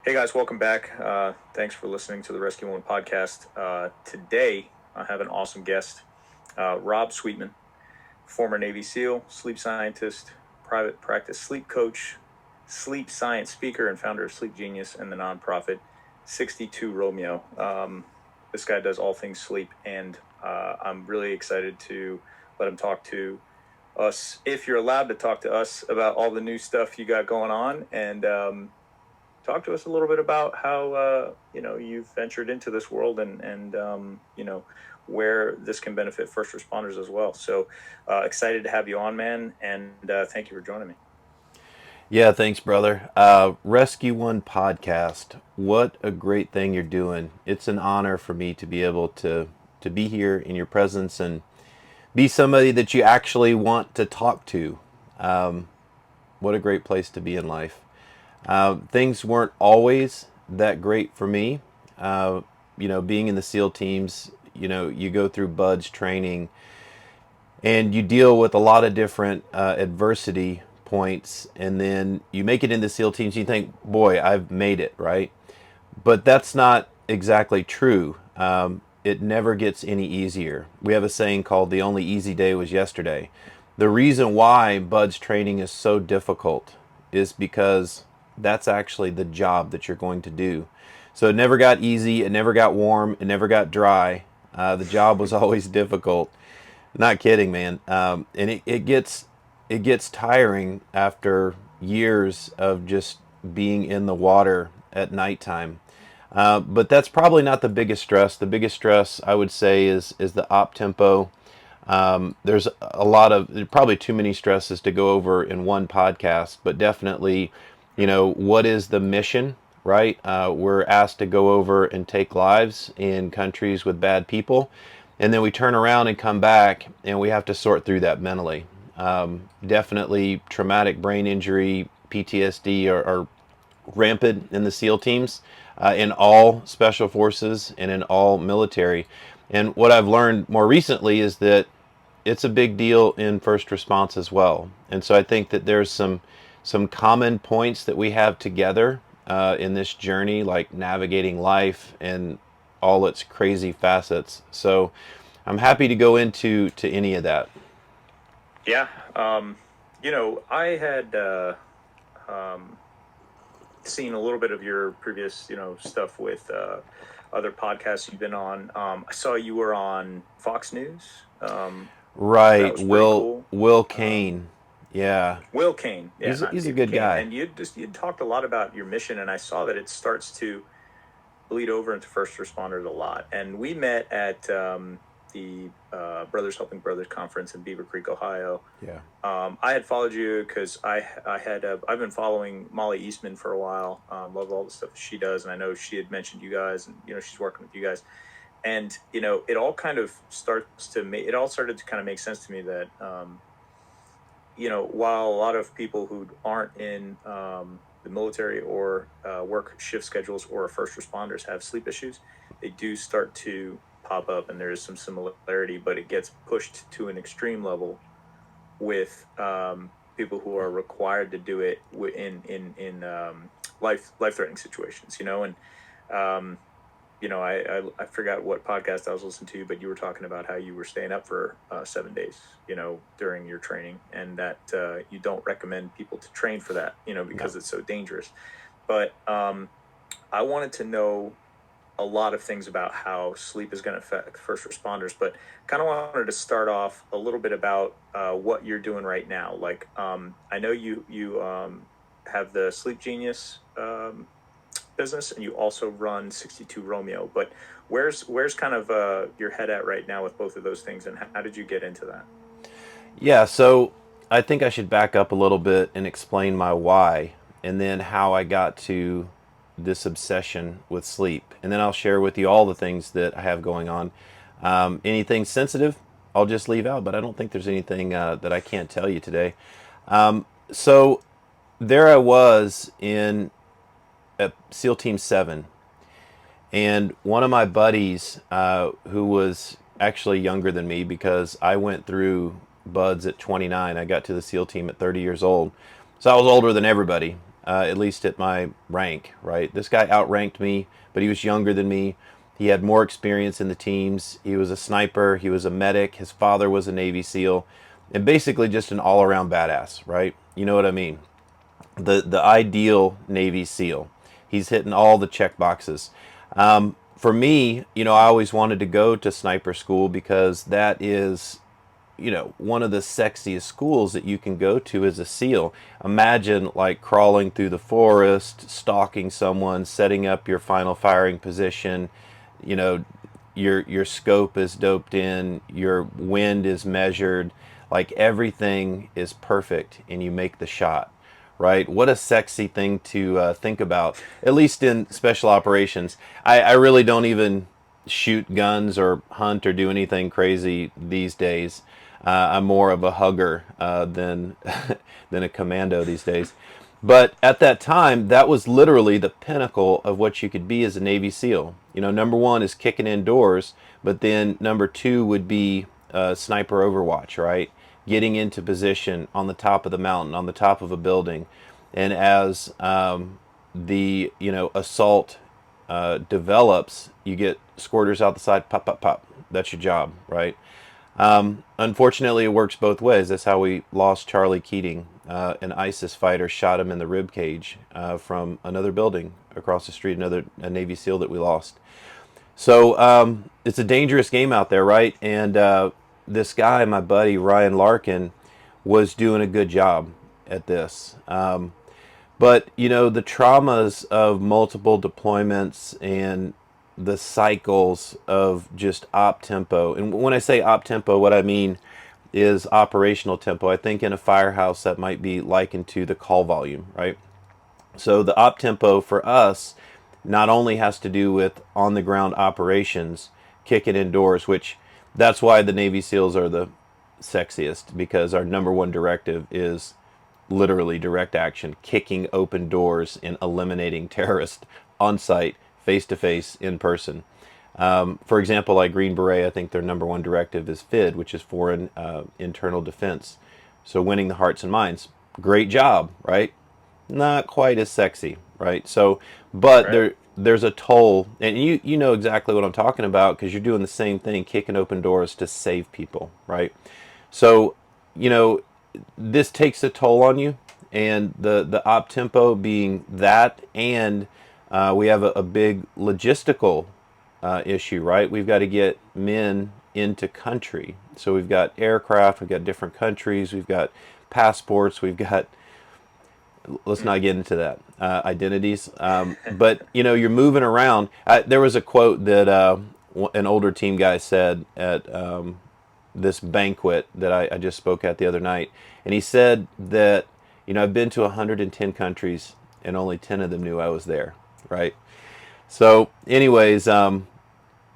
Hey guys, welcome back. Thanks for listening to the Rescue One podcast. Today, I have an awesome guest, Rob Sweetman, former Navy SEAL, sleep scientist, private practice sleep coach, sleep science speaker, and founder of Sleep Genius and the nonprofit 62 Romeo. This guy does all things sleep, and I'm really excited to let him talk to us, if you're allowed to talk to us, about all the new stuff you got going on, and talk to us a little bit about how you've ventured into this world and where this can benefit first responders as well. So excited to have you on, man, and thank you for joining me. Yeah, thanks, brother. Rescue One podcast. What a great thing you're doing. It's an honor for me to be able to be here in your presence and be somebody that you actually want to talk to. What a great place to be in life. Things weren't always that great for me. Being in the SEAL teams, you go through BUDS training and you deal with a lot of different adversity points, and then you make it into SEAL teams. You think, boy, I've made it, right? But that's not exactly true. It never gets any easier. We have a saying called "the only easy day was yesterday." The reason why BUDS training is so difficult is because that's actually the job that you're going to do. So it never got easy. It never got warm. It never got dry. The job was always difficult. Not kidding, man. And it gets tiring after years of just being in the water at nighttime. But that's probably not the biggest stress. The biggest stress, I would say, is the op tempo. There's a lot of, probably too many stresses to go over in one podcast, but definitely, what is the mission, right? We're asked to go over and take lives in countries with bad people, and then we turn around and come back, and we have to sort through that mentally. Definitely traumatic brain injury, PTSD are rampant in the SEAL teams, in all special forces and in all military. And what I've learned more recently is that it's a big deal in first response as well. And so I think that there's some common points that we have together in this journey, like navigating life and all its crazy facets. So I'm happy to go into any of that. Yeah, I had seen a little bit of your previous stuff with other podcasts you've been on. I saw you were on Fox News. That Right, was pretty Will cool. Will Kane. Yeah, Will Kane, yeah, he's not he's a David good Kane. guy. And you talked a lot about your mission, and I saw that it starts to bleed over into first responders a lot. And we met at the Brothers Helping Brothers conference in Beaver Creek, Ohio. Yeah. I had followed you because I've been following Molly Eastman for a while. Love all the stuff she does, and I know she had mentioned you guys, and she's working with you guys. And it all kind of it all started to kind of make sense to me that while a lot of people who aren't in the military or work shift schedules or first responders have sleep issues, they do start to pop up, and there is some similarity, but it gets pushed to an extreme level with people who are required to do it in life threatening situations, and um, I forgot what podcast I was listening to, but you were talking about how you were staying up for 7 days, during your training, and that you don't recommend people to train for that, because No. it's so dangerous. But I wanted to know a lot of things about how sleep is going to affect first responders, but kind of wanted to start off a little bit about what you're doing right now. Like, I know you have the Sleep Genius business, and you also run 62 Romeo. But where's kind of your head at right now with both of those things, and how did you get into that? Yeah, so I think I should back up a little bit and explain my why and then how I got to this obsession with sleep. And then I'll share with you all the things that I have going on. Anything sensitive, I'll just leave out, but I don't think there's anything that I can't tell you today. So there I was in SEAL Team 7, and one of my buddies, who was actually younger than me because I went through BUDS at 29, I got to the SEAL team at 30 years old. So I was older than everybody. at least at my rank, right? This guy outranked me, but he was younger than me. He had more experience in the teams. He was a sniper. He was a medic. His father was a Navy SEAL, and basically just an all-around badass, right? You know what I mean? The ideal Navy SEAL. He's hitting all the check boxes. For me, I always wanted to go to sniper school because that is, one of the sexiest schools that you can go to as a SEAL. Imagine like crawling through the forest, stalking someone, setting up your final firing position. You know, your scope is doped in, your wind is measured, like everything is perfect, and you make the shot. Right? What a sexy thing to think about, at least in special operations. I really don't even shoot guns or hunt or do anything crazy these days. I'm more of a hugger than than a commando these days. But at that time, that was literally the pinnacle of what you could be as a Navy SEAL. Number one is kicking indoors, but then number two would be sniper overwatch, right? Getting into position on the top of the mountain, on the top of a building, and as the assault develops, you get squirters out the side, pop, pop, pop. That's your job, right? Unfortunately, it works both ways. That's how we lost Charlie Keating. An ISIS fighter shot him in the rib cage from another building across the street, a Navy SEAL that we lost. So it's a dangerous game out there, right? And this guy, my buddy Ryan Larkin, was doing a good job at this. But the traumas of multiple deployments and the cycles of just op tempo. And when I say op tempo, what I mean is operational tempo. I think in a firehouse that might be likened to the call volume, right? So the op tempo for us not only has to do with on the ground operations, kicking indoors, which that's why the Navy SEALs are the sexiest, because our number one directive is literally direct action, kicking open doors and eliminating terrorists on site, face to face, in person. For example, like Green Beret, I think their number one directive is FID, which is foreign internal defense. So winning the hearts and minds. Great job, right? Not quite as sexy, right? So, but Right. there's a toll, and you know exactly what I'm talking about because you're doing the same thing, kicking open doors to save people, right? So, this takes a toll on you, and the op tempo being that, and we have a big logistical issue, right? We've got to get men into country. So we've got aircraft, we've got different countries, we've got passports, we've got, let's not get into that, identities. But, you're moving around. There was a quote that an older team guy said at this banquet that I just spoke at the other night. And he said that, I've been to 110 countries and only 10 of them knew I was there, right? So, anyways,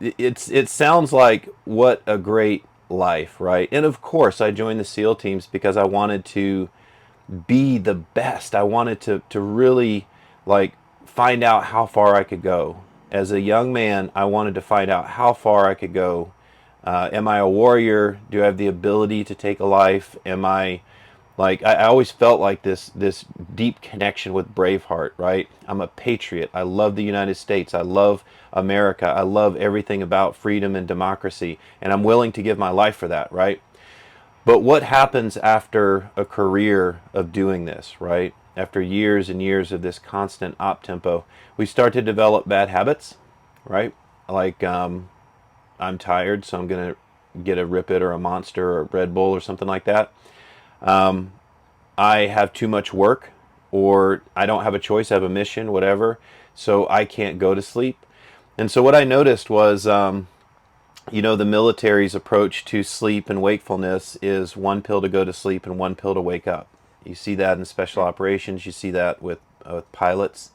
it sounds like what a great life, right? And of course, I joined the SEAL teams because I wanted to be the best. I wanted to really like find out how far I could go. As a young man, I wanted to find out how far I could go. Am I a warrior? Do I have the ability to take a life? Am I like I always felt like this deep connection with Braveheart, right? I'm a patriot. I love the United States. I love America. I love everything about freedom and democracy, and I'm willing to give my life for that, right? But what happens after a career of doing this, right? After years and years of this constant op tempo, we start to develop bad habits, right? Like I'm tired, so I'm gonna get a Rip It or a Monster or a Red Bull or something like that. I have too much work, or I don't have a choice, I have a mission, whatever, so I can't go to sleep. And so what I noticed was, the military's approach to sleep and wakefulness is one pill to go to sleep and one pill to wake up. You see that in special operations, you see that with pilots.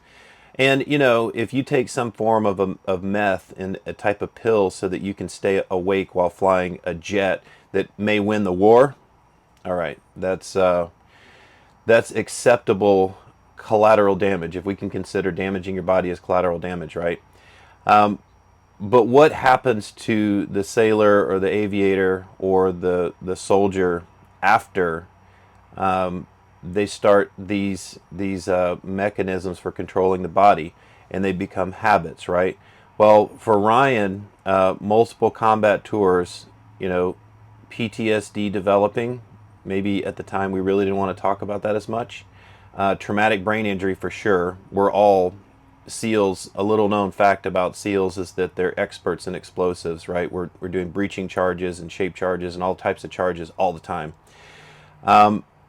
And, if you take some form of meth and a type of pill so that you can stay awake while flying a jet that may win the war, all right, that's acceptable collateral damage, if we can consider damaging your body as collateral damage, right? But what happens to the sailor or the aviator or the soldier after they start these mechanisms for controlling the body, and they become habits, right? Well, for Ryan, multiple combat tours, you know, PTSD developing. Maybe at the time we really didn't want to talk about that as much. Traumatic brain injury for sure. We're all SEALs. A little known fact about SEALs is that they're experts in explosives, right? We're doing breaching charges and shape charges and all types of charges all the time.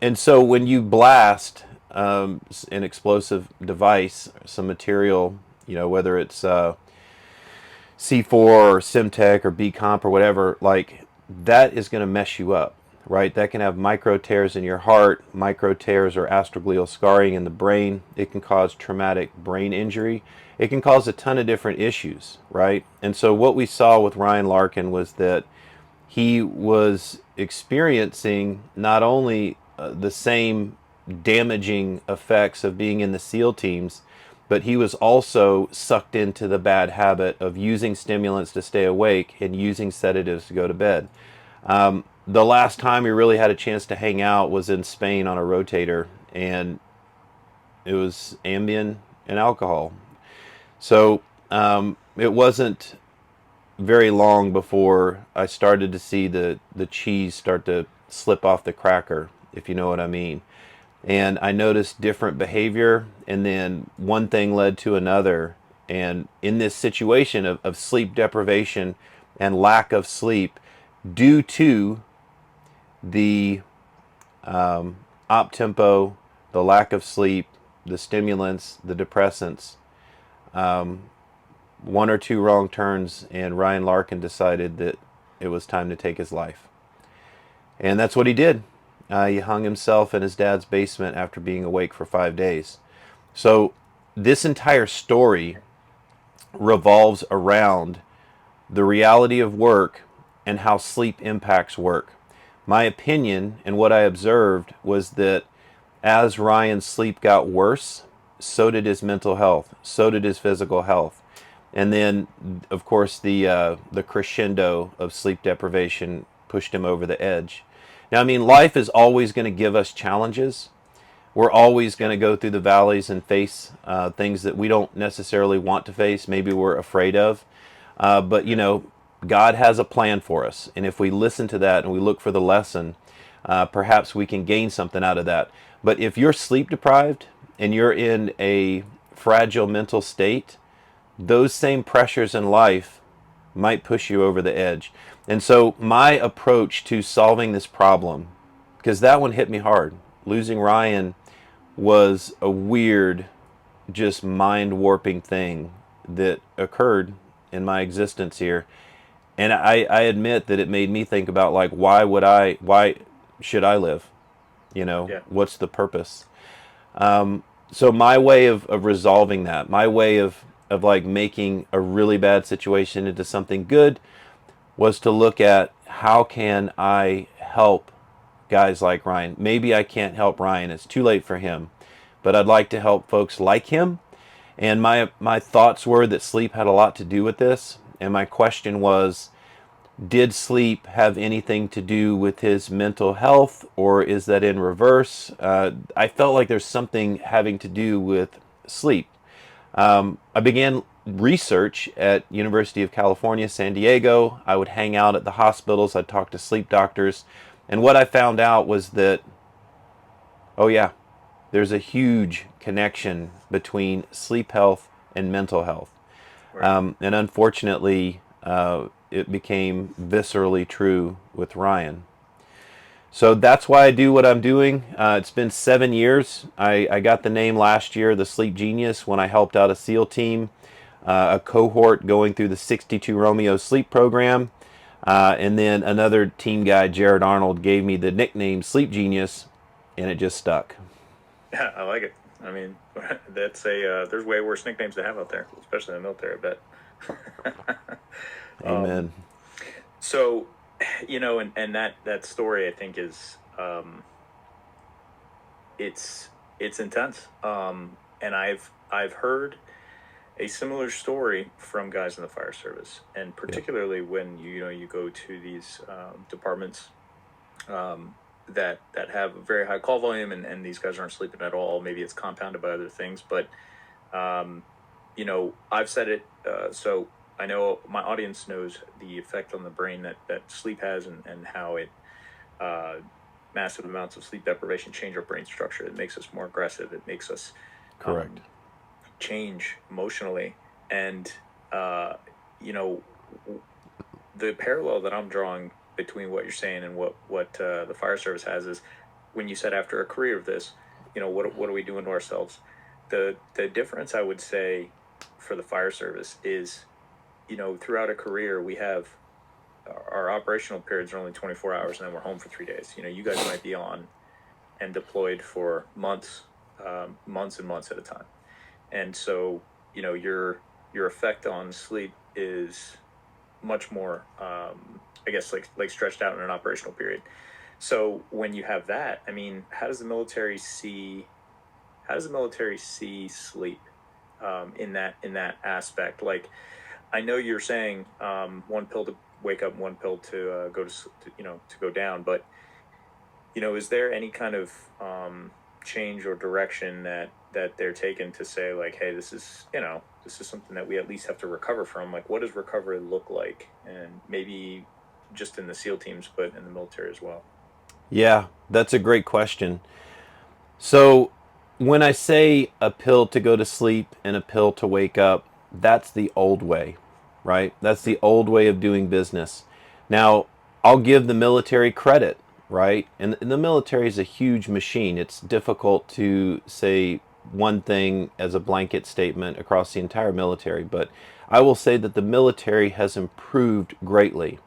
And so when you blast an explosive device, some material, you know, whether it's C4 or Simtech or B-Comp or whatever, like that is going to mess you up, right? That can have micro tears in your heart, micro tears or astroglial scarring in the brain. It can cause traumatic brain injury. It can cause a ton of different issues, right? And so what we saw with Ryan Larkin was that he was experiencing not only the same damaging effects of being in the SEAL teams, but he was also sucked into the bad habit of using stimulants to stay awake and using sedatives to go to bed. The last time we really had a chance to hang out was in Spain on a rotator, and it was Ambien and alcohol. So it wasn't very long before I started to see the cheese start to slip off the cracker, if you know what I mean. And I noticed different behavior, and then one thing led to another. And in this situation of sleep deprivation and lack of sleep due to the op tempo, the lack of sleep, the stimulants, the depressants, one or two wrong turns, and Ryan Larkin decided that it was time to take his life. And that's what he did. He hung himself in his dad's basement after being awake for 5 days. So this entire story revolves around the reality of work and how sleep impacts work. My opinion and what I observed was that as Ryan's sleep got worse, so did his mental health, so did his physical health. And then, of course, the crescendo of sleep deprivation pushed him over the edge. Now, I mean, life is always going to give us challenges. We're always going to go through the valleys and face things that we don't necessarily want to face, maybe we're afraid of. But, you know, God has a plan for us. And if we listen to that and we look for the lesson, perhaps we can gain something out of that. But if you're sleep deprived and you're in a fragile mental state, those same pressures in life might push you over the edge. And so my approach to solving this problem, because that one hit me hard. Losing Ryan was a weird, just mind warping thing that occurred in my existence here. And I admit that it made me think about, like, why should I live? You know, Yeah. what's the purpose? So my way of resolving that, my way of like making a really bad situation into something good, was to look at how can I help guys like Ryan. Maybe I can't help Ryan, it's too late for him, but I'd like to help folks like him. And my thoughts were that sleep had a lot to do with this. And my question was, did sleep have anything to do with his mental health, or is that in reverse? I felt like there's something having to do with sleep. I began research at University of California, San Diego. I would hang out at the hospitals. I'd talk to sleep doctors. And what I found out was that, oh yeah, there's a huge connection between sleep health and mental health. Right. And unfortunately, it became viscerally true with Ryan. So that's why I do what I'm doing. It's been 7 years. I got the name last year, the Sleep Genius, when I helped out a SEAL team, a cohort going through the 62 Romeo sleep program. And then another team guy, Jared Arnold, gave me the nickname Sleep Genius, and it just stuck. Yeah, I like it. I mean, that's a there's way worse nicknames to have out there, especially in the military, I bet. um, Amen. so, you know, and that story I think is it's intense. And I've heard a similar story from guys in the fire service, and Yep. particularly when you know you go to these departments, that have a very high call volume, and these guys aren't sleeping at all. Maybe it's compounded by other things, but um, I've said it, so I know my audience knows the effect on the brain that sleep has, and how it uh, massive amounts of sleep deprivation change our brain structure. It makes us more aggressive. It makes us Correct. um, change emotionally, and uh, you know the parallel that I'm drawing between what you're saying and what the fire service has is, when you said after a career of this, what are we doing to ourselves? The difference, I would say, for the fire service is, throughout a career we have our operational periods are only 24 hours, and then we're home for 3 days. You guys might be on and deployed for months, months and months at a time, and so your effect on sleep is much more, I guess, like stretched out in an operational period. So when you have that, I mean, how does the military see sleep, in that aspect? Like, I know you're saying, one pill to wake up, one pill to go to go down, but is there any kind of change or direction that they're taking to say, like, hey, this is something that we at least have to recover from? Like, what does recovery look like? And maybe just in the SEAL teams, but in the military as well. Yeah, that's a great question. So, when I say a pill to go to sleep and a pill to wake up, that's the old way, right? That's the old way of doing business. Now, I'll give the military credit, right? And the military is a huge machine. It's difficult to say one thing as a blanket statement across the entire military, but I will say that the military has improved greatly,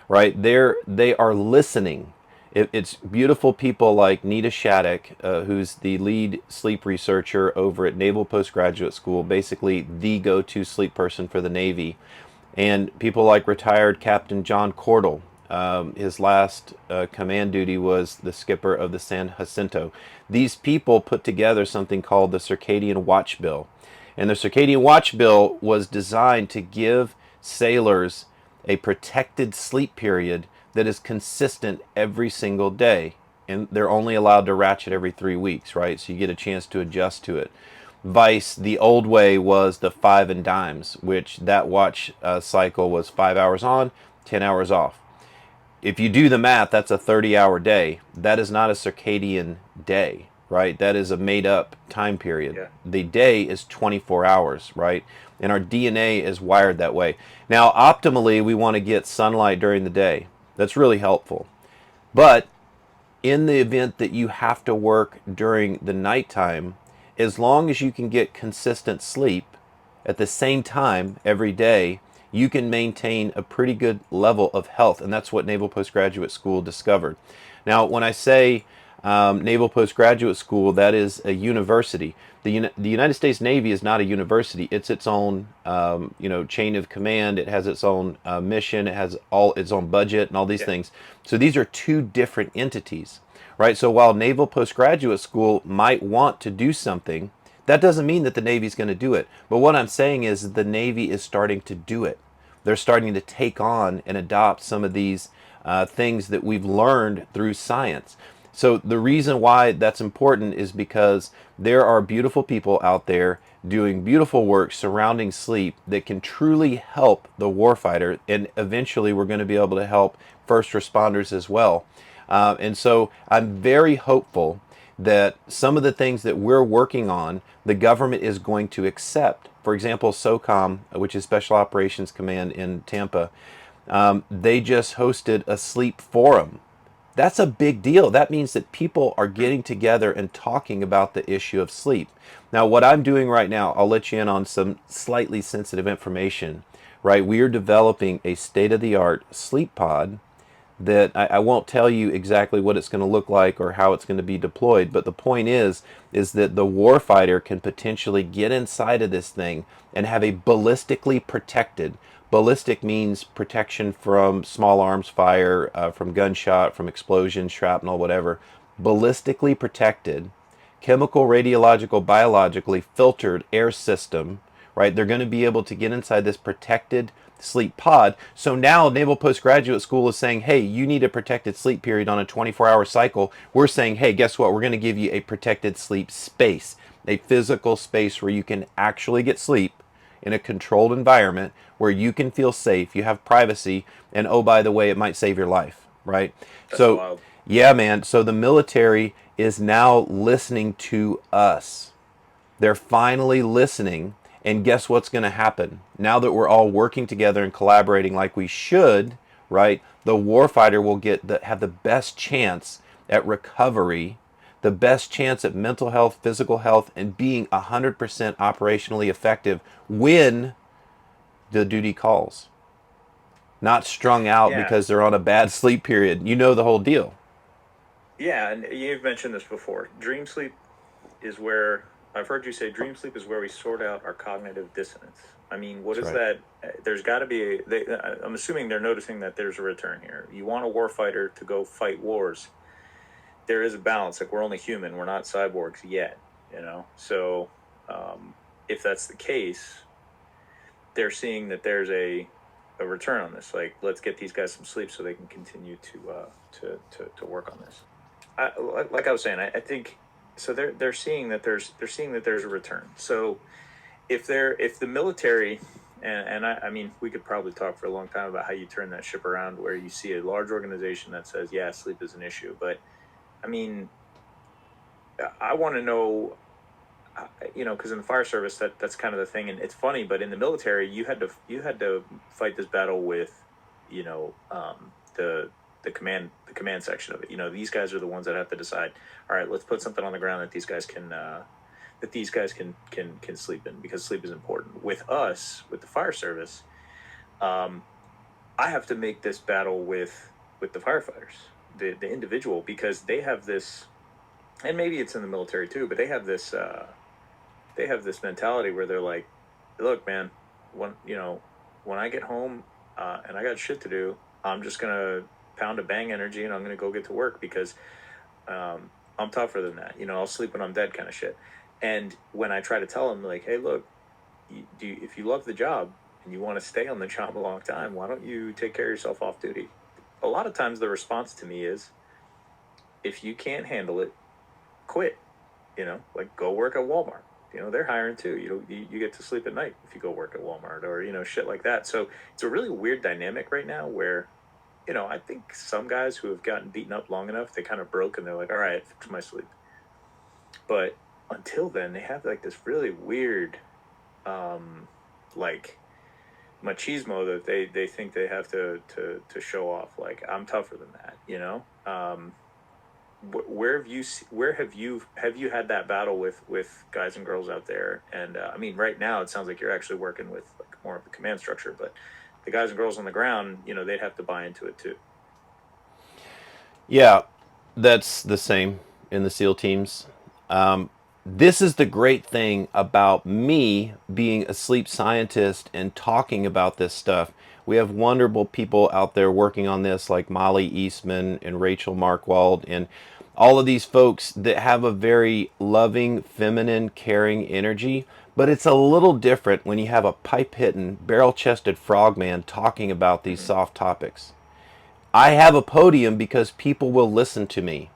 right? They are listening. It's beautiful people like Nita Shattuck, who's the lead sleep researcher over at Naval Postgraduate School, basically the go-to sleep person for the Navy, and people like retired Captain John Cordell. His last command duty was the skipper of the San Jacinto. These people put together something called the Circadian Watch Bill. And the Circadian Watch Bill was designed to give sailors a protected sleep period that is consistent every single day. And they're only allowed to ratchet every 3 weeks, right? So you get a chance to adjust to it. Vice, the old way was the five and dimes, which that watch cycle was 5 hours on, 10 hours off. If you do the math, that's a 30-hour day. That is not a circadian day, right? That is a made up time period. Yeah. The day is 24 hours, right? And our DNA is wired that way. Now, optimally, we want to get sunlight during the day. That's really helpful. But in the event that you have to work during the nighttime, as long as you can get consistent sleep at the same time every day, you can maintain a pretty good level of health. And that's what Naval Postgraduate School discovered. Now, when I say Naval Postgraduate School, that is a university. The United States Navy is not a university. It's its own chain of command. It has its own mission. It has all its own budget and all these Yeah. things. So these are two different entities, right? So while Naval Postgraduate School might want to do something, that doesn't mean that the Navy's going to do it. But what I'm saying is the Navy is starting to do it. They're starting to take on and adopt some of these things that we've learned through science. So the reason why that's important is because there are beautiful people out there doing beautiful work surrounding sleep that can truly help the warfighter, and eventually we're going to be able to help first responders as well. And so I'm very hopeful that some of the things that we're working on, the government is going to accept. For example, SOCOM, which is Special Operations Command in Tampa, they just hosted a sleep forum. That's a big deal. That means that people are getting together and talking about the issue of sleep. Now, what I'm doing right now, I'll let you in on some slightly sensitive information, right? We are developing a state-of-the-art sleep pod that I won't tell you exactly what it's going to look like or how it's going to be deployed, but the point is that the warfighter can potentially get inside of this thing and have a ballistically protected. Ballistic means protection from small arms fire, from gunshot, from explosion, shrapnel, whatever. Ballistically protected, chemical, radiological, biologically filtered air system right? They're going to be able to get inside this protected sleep pod. So now Naval Postgraduate School is saying, hey, you need a protected sleep period on a 24-hour cycle. We're saying, hey, guess what? We're going to give you a protected sleep space, a physical space where you can actually get sleep in a controlled environment where you can feel safe, you have privacy, and oh, by the way, it might save your life, right? That's So, wild. yeah, man. So the military is now listening to us. They're finally listening. And guess what's going to happen? Now that we're all working together and collaborating like we should, right? The warfighter will have the best chance at recovery, the best chance at mental health, physical health, and being 100% operationally effective when the duty calls. Not strung out Yeah. because they're on a bad sleep period. You know the whole deal. Yeah, and you've mentioned this before. Dream sleep is where I've heard you say dream sleep is where we sort out our cognitive dissonance. I mean, what That's is right. that? There's got to be. I'm assuming they're noticing that there's a return here. You want a warfighter to go fight wars. There is a balance. Like, we're only human. We're not cyborgs yet. So if that's the case, they're seeing that there's a return on this. Like, let's get these guys some sleep so they can continue to work on this. Like I was saying, I think so. They're seeing that there's a return. So if the military, and I mean, we could probably talk for a long time about how you turn that ship around, where you see a large organization that says, yeah, sleep is an issue. But I mean, I want to know, because in the fire service, that's kind of the thing. And it's funny, but in the military, you had to fight this battle with, the command section of it. These guys are the ones that have to decide. All right, let's put something on the ground that these guys can sleep in, because sleep is important. With us, with the fire service, um, I have to make this battle with the firefighters, the individual, because they have this, and maybe it's in the military too, but they have this mentality where they're like, look, man, when I get home, and I got shit to do, I'm just gonna pound a bang energy and I'm gonna go get to work, because I'm tougher than that. I'll sleep when I'm dead, kind of shit. And when I try to tell them, like, hey, look, if you love the job and you want to stay on the job a long time, why don't you take care of yourself off duty? A lot of times the response to me is, if you can't handle it, quit. Like, go work at Walmart. They're hiring too. You get to sleep at night if you go work at Walmart, or shit like that. So it's a really weird dynamic right now where, I think some guys who have gotten beaten up long enough, they kind of broke and they're like, all right, fix my sleep. But until then, they have like this really weird, like, machismo that they think they have to show off. Like, I'm tougher than that. Where have you had that battle with guys and girls out there? And I mean, right now it sounds like you're actually working with, like, more of the command structure, but the guys and girls on the ground, they'd have to buy into it too. Yeah, that's the same in the SEAL teams. This is the great thing about me being a sleep scientist and talking about this stuff. We have wonderful people out there working on this, like Molly Eastman and Rachel Markwald, and all of these folks that have a very loving, feminine, caring energy. But it's a little different when you have a pipe hitting, barrel chested frogman talking about these Mm-hmm. soft topics. I have a podium because people will listen to me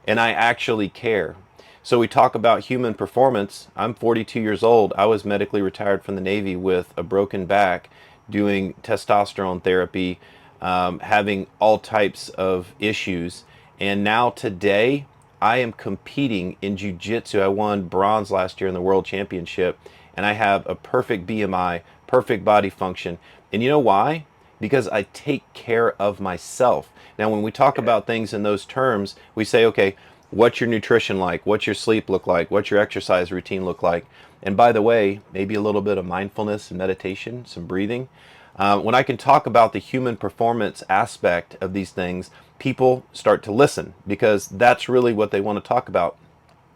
and I actually care. So we talk about human performance. I'm 42 years old. I was medically retired from the Navy with a broken back, doing testosterone therapy, having all types of issues. And now today, I am competing in jiu-jitsu. I won bronze last year in the world championship, and I have a perfect BMI, perfect body function. And you know why? Because I take care of myself. Now, when we talk Yeah. about things in those terms, we say, okay, what's your nutrition like? What's your sleep look like? What's your exercise routine look like? And by the way, maybe a little bit of mindfulness and meditation, some breathing. When I can talk about the human performance aspect of these things, people start to listen because that's really what they want to talk about.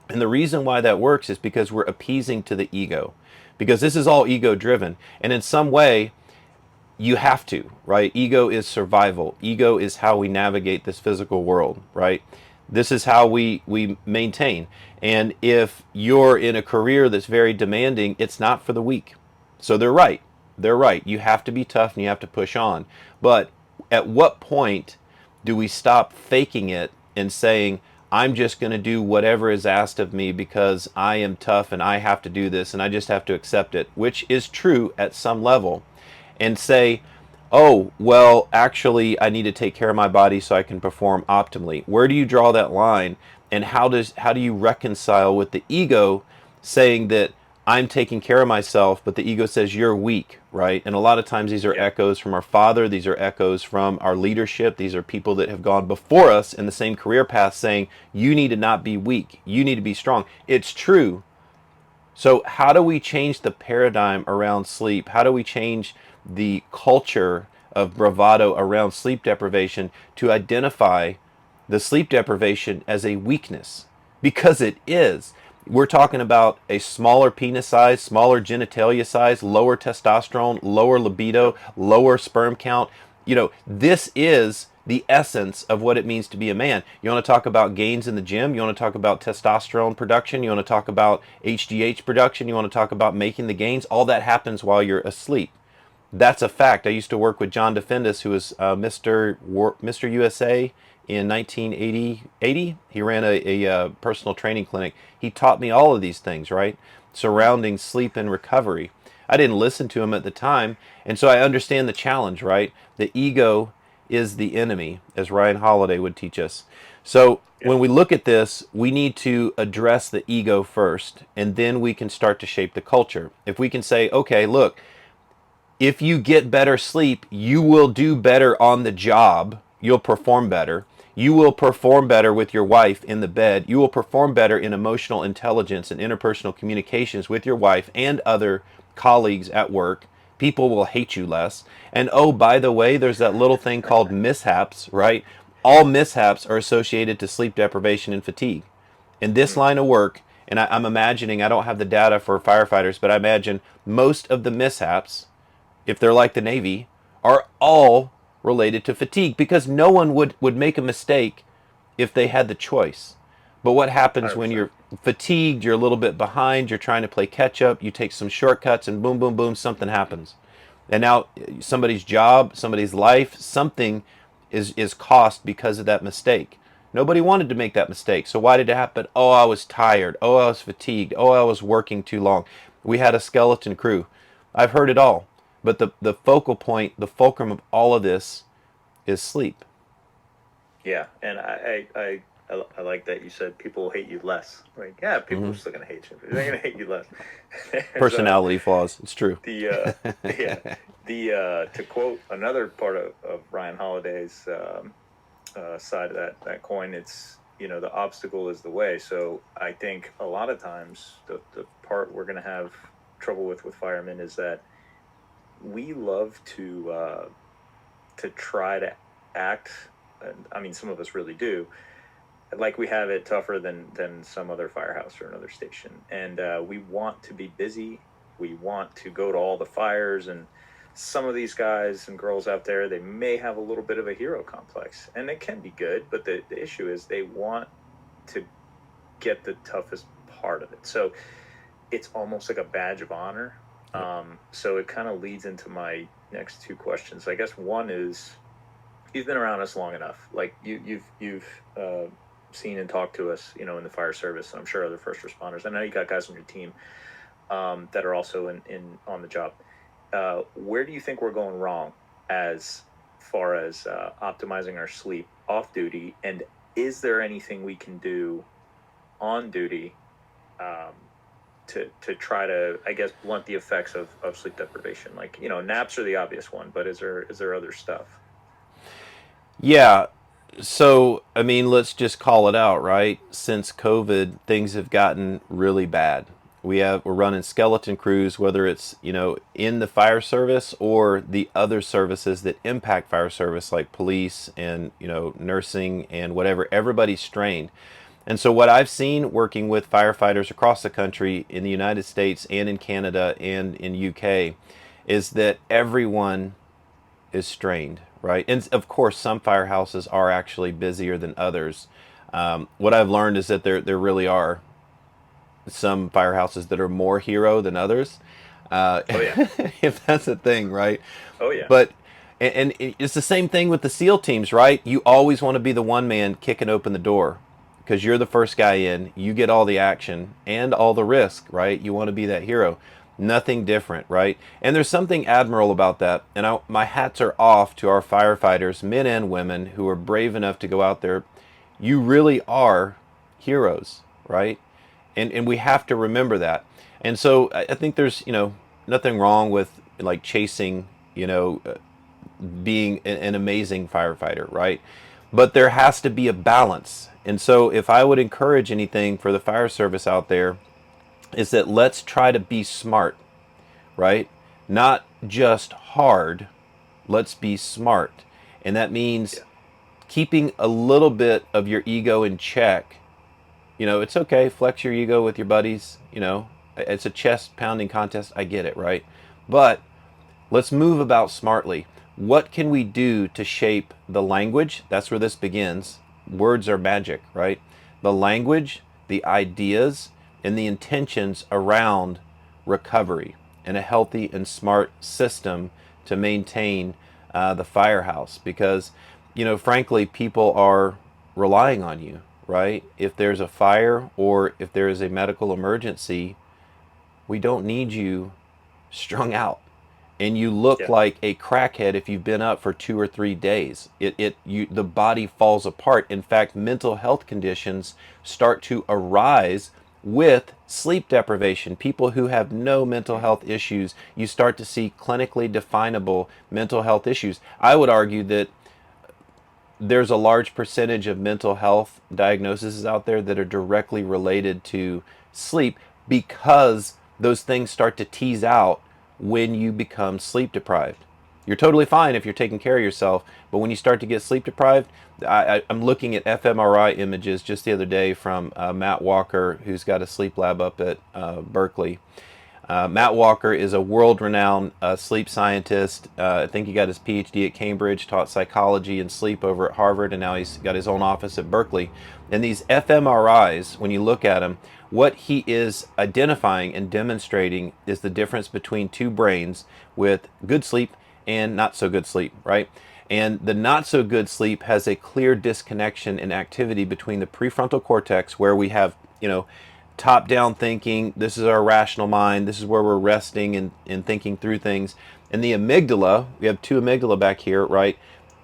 And the reason why that works is because we're appeasing to the ego, because this is all ego driven. And in some way, you have to, right? Ego is survival. Ego is how we navigate this physical world, right? This is how we maintain. And if you're in a career that's very demanding, it's not for the weak. So they're right. They're right. You have to be tough and you have to push on. But at what point do we stop faking it and saying, I'm just going to do whatever is asked of me because I am tough and I have to do this and I just have to accept it, which is true at some level, and say, oh, well, actually, I need to take care of my body so I can perform optimally? Where do you draw that line? And how do you reconcile with the ego saying that I'm taking care of myself, but the ego says you're weak, right? And a lot of times these are Yeah. echoes from our father, these are echoes from our leadership, these are people that have gone before us in the same career path saying, you need to not be weak, you need to be strong. It's true. So, how do we change the paradigm around sleep? How do we change the culture of bravado around sleep deprivation to identify the sleep deprivation as a weakness? Because it is. We're talking about a smaller penis size, smaller genitalia size, lower testosterone, lower libido, Yep. lower sperm count. This is the essence of what it means to be a man. You want to talk about gains in the gym? You want to talk about testosterone production? You want to talk about HGH production? You want to talk about making the gains? All that happens while you're asleep. That's a fact. I used to work with John DeFendis, who was Mr. USA in 1980. He ran a personal training clinic. He taught me all of these things, right? Surrounding sleep and recovery. I didn't listen to him at the time, and so I understand the challenge, right? The ego is the enemy, as Ryan Holiday would teach us. So Yeah. when we look at this, we need to address the ego first, and then we can start to shape the culture. If we can say, okay, look, if you get better sleep, you will do better on the job. You'll perform better. You will perform better with your wife in the bed. You will perform better in emotional intelligence and interpersonal communications with your wife and other colleagues at work. People will hate you less. And oh, by the way, there's that little thing called mishaps, right? All mishaps are associated to sleep deprivation and fatigue. In this Mm. line of work, and I'm imagining, I don't have the data for firefighters, but I imagine most of the mishaps, if they're like the Navy, are all related to fatigue because no one would make a mistake if they had the choice. But what happens when 100%. you're fatigued, you're a little bit behind, you're trying to play catch up, you take some shortcuts, and boom, boom, boom, something happens. And now somebody's job, somebody's life, something is cost because of that mistake. Nobody wanted to make that mistake. So why did it happen? Oh, I was tired. Oh, I was fatigued. Oh, I was working too long. We had a skeleton crew. I've heard it all. But the focal point, the fulcrum of all of this is sleep. Yeah, and I like that you said people will hate you less. Like, yeah, people are Hmm. still gonna hate you. But they're gonna hate you less. There's Personality flaws. It's true. the yeah the to quote another part of Ryan Holiday's side of that coin, it's the obstacle is the way. So I think a lot of times the part we're gonna have trouble with firemen is that we love to try to act. I mean, some of us really do, like we have it tougher than some other firehouse or another station, and we want to be busy. We want to go to all the fires, and some of these guys and girls out there, they may have a little bit of a hero complex, and it can be good, but the issue is they want to get the toughest part of it. So it's almost like a badge of honor. Yep. So it kind of leads into my next two questions. I guess one is, you've been around us long enough. Like you've seen and talked to us, in the fire service. And I'm sure other first responders. I know you got guys on your team that are also in on the job. Where do you think we're going wrong as far as optimizing our sleep off duty? And is there anything we can do on duty um, to try to, I guess, blunt the effects of sleep deprivation? Like, naps are the obvious one, but is there other stuff? Yeah. So, I mean, let's just call it out, right? Since COVID, things have gotten really bad. We're running skeleton crews, whether it's, in the fire service or the other services that impact fire service, like police and, nursing and whatever. Everybody's strained. And so what I've seen working with firefighters across the country in the United States and in Canada and in UK is that everyone is strained, right? And of course, some firehouses are actually busier than others. What I've learned is that there really are some firehouses that are more hero than others. Oh yeah. if that's a thing, right? Oh yeah. But and it's the same thing with the SEAL teams, right? You always want to be the one man kicking open the door because you're the first guy in. You get all the action and all the risk, right? You want to be that hero. Nothing different, right? And there's something admirable about that. And my hats are off to our firefighters, men and women, who are brave enough to go out there. You really are heroes, right? And we have to remember that. And so I think there's nothing wrong with like chasing being an amazing firefighter, right? But there has to be a balance. And so if I would encourage anything for the fire service out there, is that let's try to be smart, right? Not just hard, let's be smart. And that means Yeah. keeping a little bit of your ego in check. It's okay, flex your ego with your buddies, it's a chest pounding contest, I get it, right? But let's move about smartly. What can we do to shape the language? That's where this begins. Words are magic, right? The language, the ideas, and the intentions around recovery and a healthy and smart system to maintain the firehouse. Because, frankly, people are relying on you, right? If there's a fire or if there is a medical emergency, we don't need you strung out and you look Yeah. like a crackhead if you've been up for 2 or 3 days. The body falls apart. In fact, mental health conditions start to arise with sleep deprivation. People who have no mental Hmm. health issues, you start to see clinically definable mental health issues. I would argue that there's a large percentage of mental health diagnoses out there that are directly related to sleep because those things start to tease out when you become sleep deprived. You're totally fine if you're taking care of yourself, but when you start to get sleep deprived, I'm looking at fMRI images just the other day from Matt Walker, who's got a sleep lab up at Berkeley. Matt Walker is a world-renowned sleep scientist. I think he got his PhD at Cambridge, taught psychology and sleep over at Harvard, and now he's got his own office at Berkeley. And these fMRIs, when you look at them, what he is identifying and demonstrating is the difference between two brains with good sleep and not so good sleep, right? And the not so good sleep has a clear disconnection in activity between the prefrontal cortex, where we have, top down thinking, this is our rational mind, this is where we're resting and thinking through things. And the amygdala, we have two amygdala back here, right?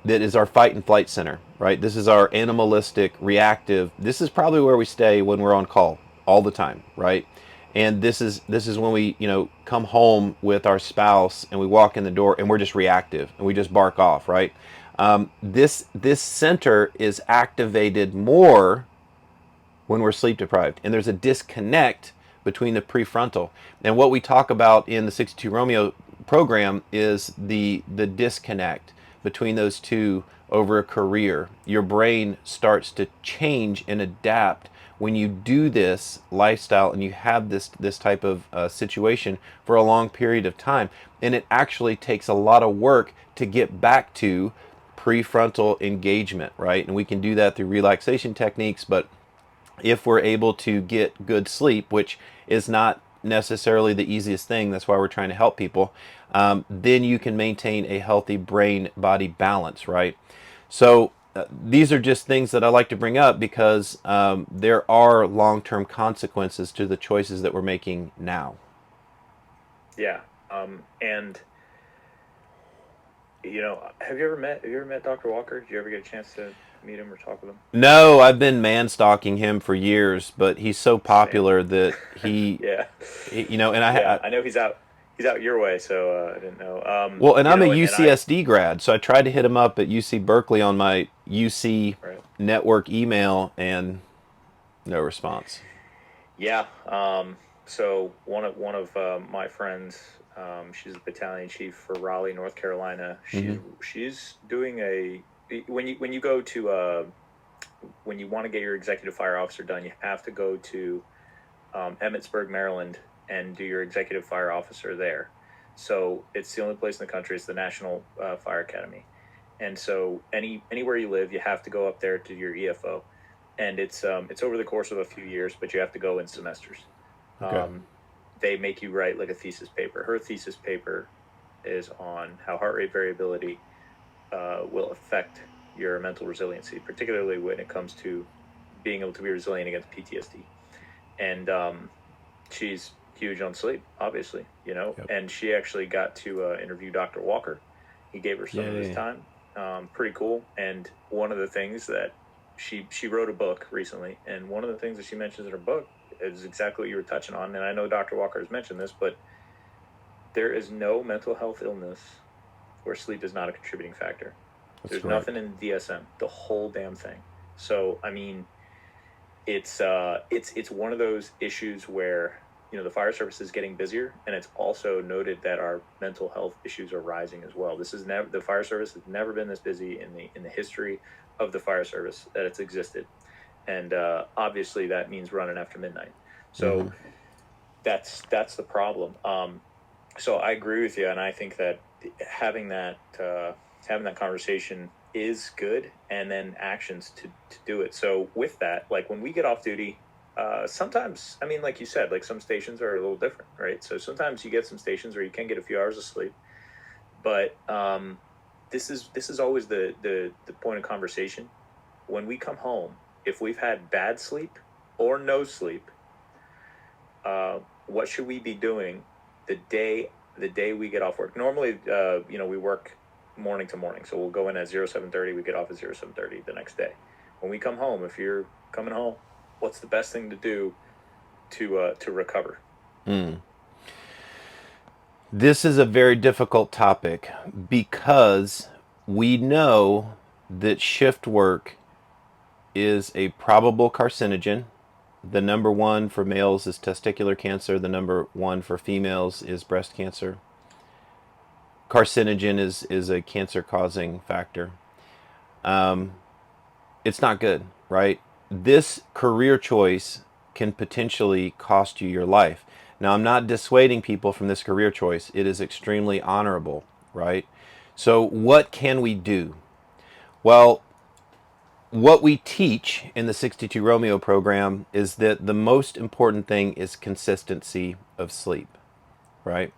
That is our fight and flight center, right? This is our animalistic, reactive. This is probably where we stay when we're on call all the time, right? And this is when we come home with our spouse and we walk in the door and we're just reactive and we just bark off, right? This center is activated more when we're sleep deprived, and there's a disconnect between the prefrontal. And what we talk about in the 62 Romeo program is the disconnect between those two over a career. Your brain starts to change and adapt when you do this lifestyle and you have this type of situation for a long period of time. And it actually takes a lot of work to get back to prefrontal engagement, right? And we can do that through relaxation techniques, but if we're able to get good sleep, which is not necessarily the easiest thing, that's why we're trying to help people, then you can maintain a healthy brain body balance, right? So these are just things that I like to bring up because there are long term consequences to the choices that we're making now. Yeah. And have you ever met Dr. Walker? Did you ever get a chance to meet him or talk with him? No, I've been man stalking him for years, but he's so Same. popular that Yeah. and Yeah. I know he's out your way, so I didn't know. well, and I'm a And I UCSD grad, so I tried to hit him up at UC Berkeley on my UC right. network email, and no response. Yeah. So one of my friends, she's a battalion chief for Raleigh, North Carolina. Hmm. She's doing a when you go to when you want to get your executive fire officer done, you have to go to Emmitsburg, Maryland, and do your executive fire officer there. So it's the only place in the country. It's the National Fire Academy, and so anywhere you live, you have to go up there to your EFO, and it's over the course of a few years, but you have to go in semesters. Okay. Um, they make you write like a thesis paper. Her thesis paper is on how heart rate variability will affect your mental resiliency, particularly when it comes to being able to be resilient against PTSD. And she's huge on sleep, obviously, Yep. and she actually got to interview Dr. Walker. He gave her some of his Yay. time. Pretty cool. And one of the things that she wrote a book recently, and one of the things that she mentions in her book is exactly what you were touching on. And I know Dr. Walker has mentioned this, but there is no mental health illness where sleep is not a contributing factor. That's There's correct. nothing in DSM, the whole damn thing. So I mean, it's one of those issues where the fire service is getting busier, and it's also noted that our mental health issues are rising as well. This is never The fire service has never been this busy in the history of the fire service that it's existed, and obviously that means running after midnight. Hmm. So that's the problem. So I agree with you, and I think that having that having that conversation is good, and then actions to do it. So with that, like when we get off duty, sometimes, I mean, like you said, like some stations are a little different, right? So sometimes you get some stations where you can get a few hours of sleep, but this is always the point of conversation. When we come home, if we've had bad sleep or no sleep, what should we be doing the day we get off work? Normally, we work morning to morning, so we'll go in at 07:30. We get off at 07:30 the next day. When we come home, if you're coming home, what's the best thing to do to recover? Mm. This is a very difficult topic because we know that shift work is a probable carcinogen. The number one for males is testicular cancer. The number one for females is breast cancer. Carcinogen is a cancer causing factor. It's not good, right? This career choice can potentially cost you your life. Now, I'm not dissuading people from this career choice. It is extremely honorable, right? So, what can we do? Well, what we teach in the 62 Romeo program is that the most important thing is consistency of sleep, right?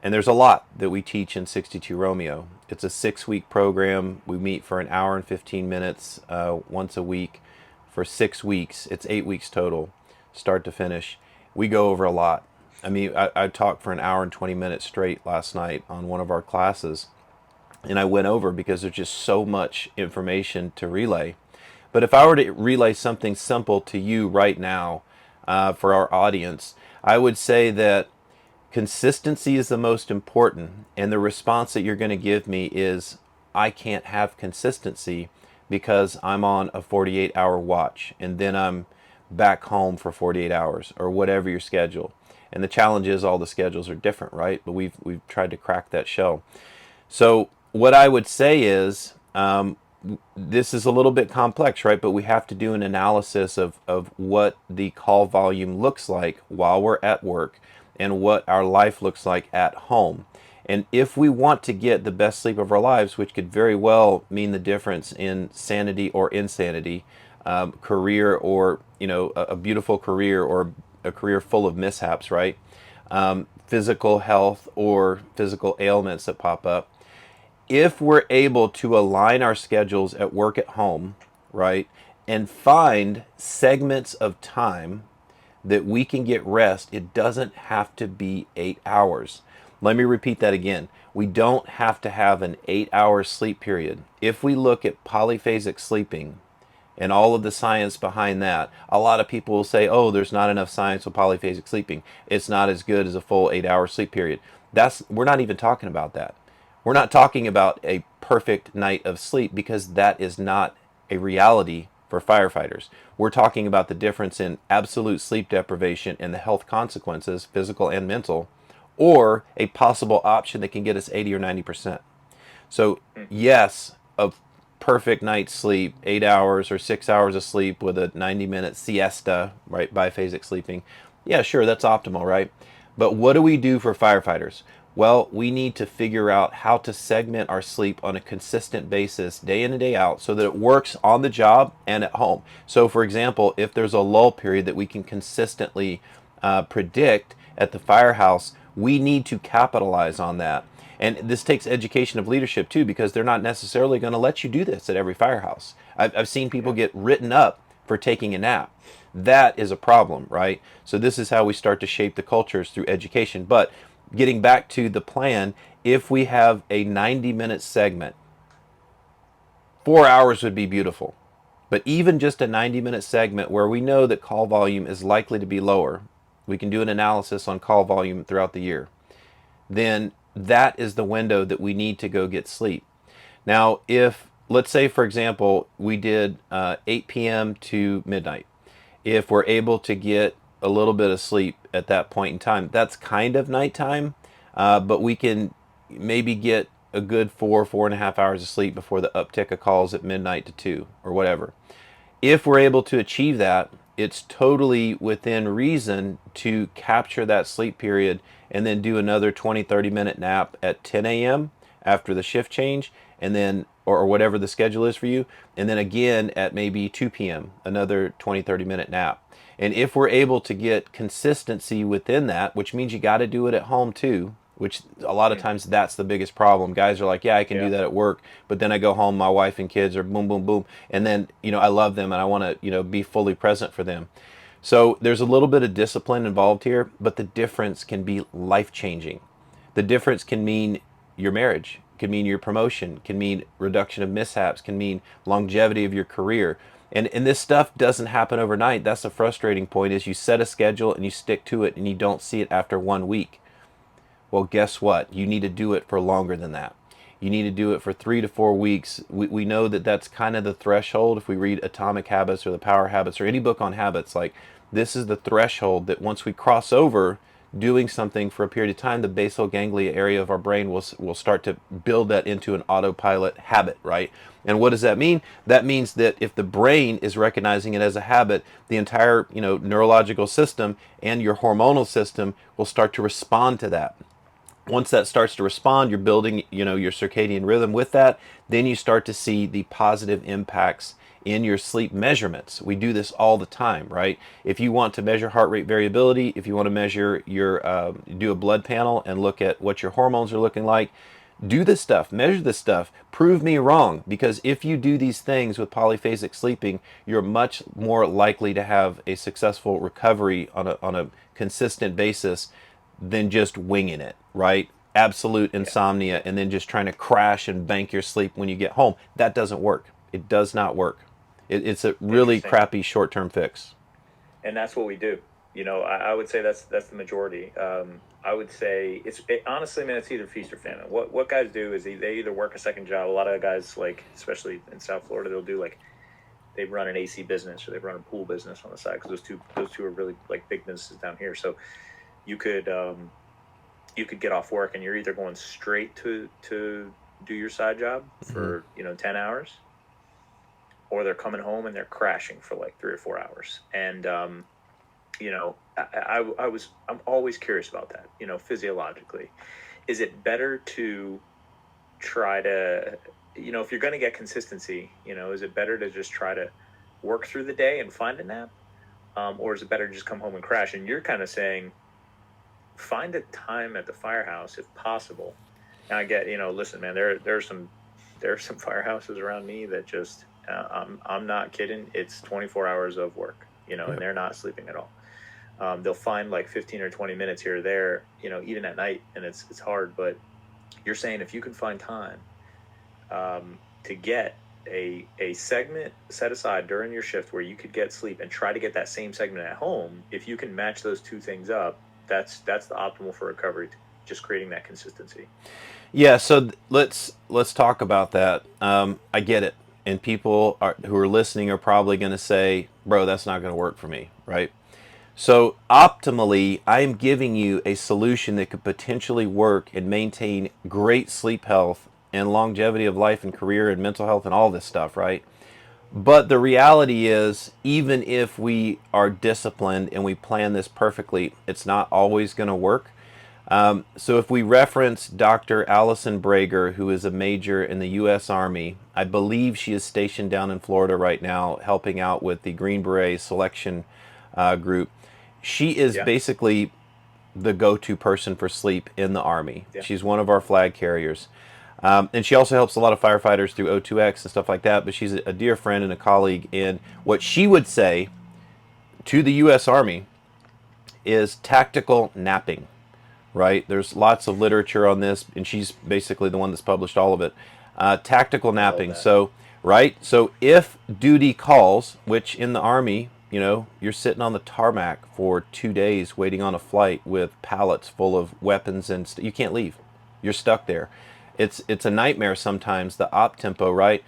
And there's a lot that we teach in 62 Romeo. It's a 6-week program. We meet for an hour and 15 minutes once a week for 6 weeks. It's 8 weeks total, start to finish. We go over a lot. I mean, I talked for an hour and 20 minutes straight last night on one of our classes, and I went over because there's just so much information to relay. But if I were to relay something simple to you right now for our audience, I would say that consistency is the most important, and the response that you're going to give me is, I can't have consistency because I'm on a 48-hour watch, and then I'm back home for 48 hours, or whatever your schedule. And the challenge is all the schedules are different, right? But we've tried to crack that shell. So what I would say is, this is a little bit complex, right? But we have to do an analysis of what the call volume looks like while we're at work and what our life looks like at home. And if we want to get the best sleep of our lives, which could very well mean the difference in sanity or insanity, career or, a beautiful career or a career full of mishaps, right? Physical health or physical ailments that pop up, if we're able to align our schedules at work at home, right, and find segments of time that we can get rest, it doesn't have to be 8 hours. Let me repeat that again. We don't have to have an 8 hour sleep period. If we look at polyphasic sleeping and all of the science behind that, a lot of people will say, oh, there's not enough science with polyphasic sleeping. It's not as good as a full 8 hour sleep period. We're not even talking about that. We're not talking about a perfect night of sleep because that is not a reality for firefighters. We're talking about the difference in absolute sleep deprivation and the health consequences, physical and mental, or a possible option that can get us 80 or 90%. So, yes, a perfect night's sleep, 8 hours or 6 hours of sleep with a 90-minute siesta, right, biphasic sleeping. Yeah, sure, that's optimal, right? But what do we do for firefighters? Well, we need to figure out how to segment our sleep on a consistent basis, day in and day out, so that it works on the job and at home. So, for example, if there's a lull period that we can consistently predict, at the firehouse, we need to capitalize on that. And this takes education of leadership too, because they're not necessarily going to let you do this at every firehouse. I've seen people Yeah. get written up for taking a nap. That is a problem, right? So this is how we start to shape the cultures through education. But getting back to the plan, if we have a 90-minute segment, 4 hours would be beautiful. But even just a 90-minute segment where we know that call volume is likely to be lower, we can do an analysis on call volume throughout the year, then that is the window that we need to go get sleep. Now, if, let's say, for example, we did 8 p.m. to midnight, if we're able to get a little bit of sleep at that point in time, that's kind of nighttime, but we can maybe get a good 4.5 hours of sleep before the uptick of calls at midnight to 2 or whatever. If we're able to achieve that, it's totally within reason to capture that sleep period and then do another 20-30 minute nap at 10 a.m. after the shift change, and then or whatever the schedule is for you, and then again at maybe 2 p.m. another 20-30 minute nap. And if we're able to get consistency within that, which means you got to do it at home too, which a lot of Mm. times that's the biggest problem. Guys are like, yeah, I can do Yeah. that at work, but then I go home, my wife and kids are boom, boom, boom, and then I love them and I want to be fully present for them. So there's a little bit of discipline involved here, but the difference can be life changing. The difference can mean your marriage, can mean your promotion, can mean reduction of mishaps, can mean longevity of your career. And this stuff doesn't happen overnight. That's the frustrating point, is you set a schedule and you stick to it and you don't see it after 1 week. Well, guess what? You need to do it for longer than that. You need to do it for 3 to 4 weeks. We know that that's kind of the threshold. If we read Atomic Habits or The Power Habits or any book on habits, like, this is the threshold that once we cross over doing something for a period of time, the basal ganglia area of our brain will start to build that into an autopilot habit, right? And what does that mean? That means that if the brain is recognizing it as a habit, the entire neurological system and your hormonal system will start to respond to that. Once that starts to respond, you're building your circadian rhythm with that. Then you start to see the positive impacts in your sleep measurements. We do this all the time, right? If you want to measure heart rate variability, if you want to measure your do a blood panel and look at what your hormones are looking like, do this stuff, measure this stuff, prove me wrong. Because if you do these things with polyphasic sleeping, you're much more likely to have a successful recovery on a consistent basis than just winging it, right? Absolute Yeah. insomnia and then just trying to crash and bank your sleep when you get home. That doesn't work. It does not work. It's a really Interesting. crappy short-term fix. And that's what we do. I would say that's the majority. I would say honestly, man, it's either feast or famine. What guys do is they either work a second job. A lot of guys, like especially in South Florida, they'll do like they run an AC business or they run a pool business on the side, because those two are really like big businesses down here. So you could you could get off work and you're either going straight to do your side job Mm-hmm. for 10 hours, or they're coming home and they're crashing for like 3 or 4 hours. And I'm always curious about that. Physiologically, is it better to try to, if you're going to get consistency, is it better to just try to work through the day and find a nap, or is it better to just come home and crash? And you're kind of saying find a time at the firehouse if possible. Now I get, listen, man, there's some firehouses around me that just I'm not kidding. It's 24 hours of work, and Yep. they're not sleeping at all. They'll find like 15 or 20 minutes here or there, even at night, and it's hard. But you're saying if you can find time to get a segment set aside during your shift where you could get sleep and try to get that same segment at home, if you can match those two things up, that's the optimal for recovery. Just creating that consistency. Yeah, so let's talk about that. I get it, and who are listening are probably going to say, "Bro, that's not going to work for me," right? So optimally, I am giving you a solution that could potentially work and maintain great sleep health and longevity of life and career and mental health and all this stuff, right? But the reality is, even if we are disciplined and we plan this perfectly, it's not always going to work. So if we reference Dr. Allison Brager, who is a major in the U.S. Army, I believe she is stationed down in Florida right now, helping out with the Green Beret selection group. She is Yeah. basically the go-to person for sleep in the Army. Yeah. She's one of our flag carriers. And she also helps a lot of firefighters through O2X and stuff like that. But she's a dear friend and a colleague. And what she would say to the U.S. Army is tactical napping, right? There's lots of literature on this, and she's basically the one that's published all of it. Tactical I love napping. that. So, right? So if duty calls, which in the Army, you're sitting on the tarmac for 2 days waiting on a flight with pallets full of weapons and you can't leave. You're stuck there. It's a nightmare sometimes, the op tempo, right?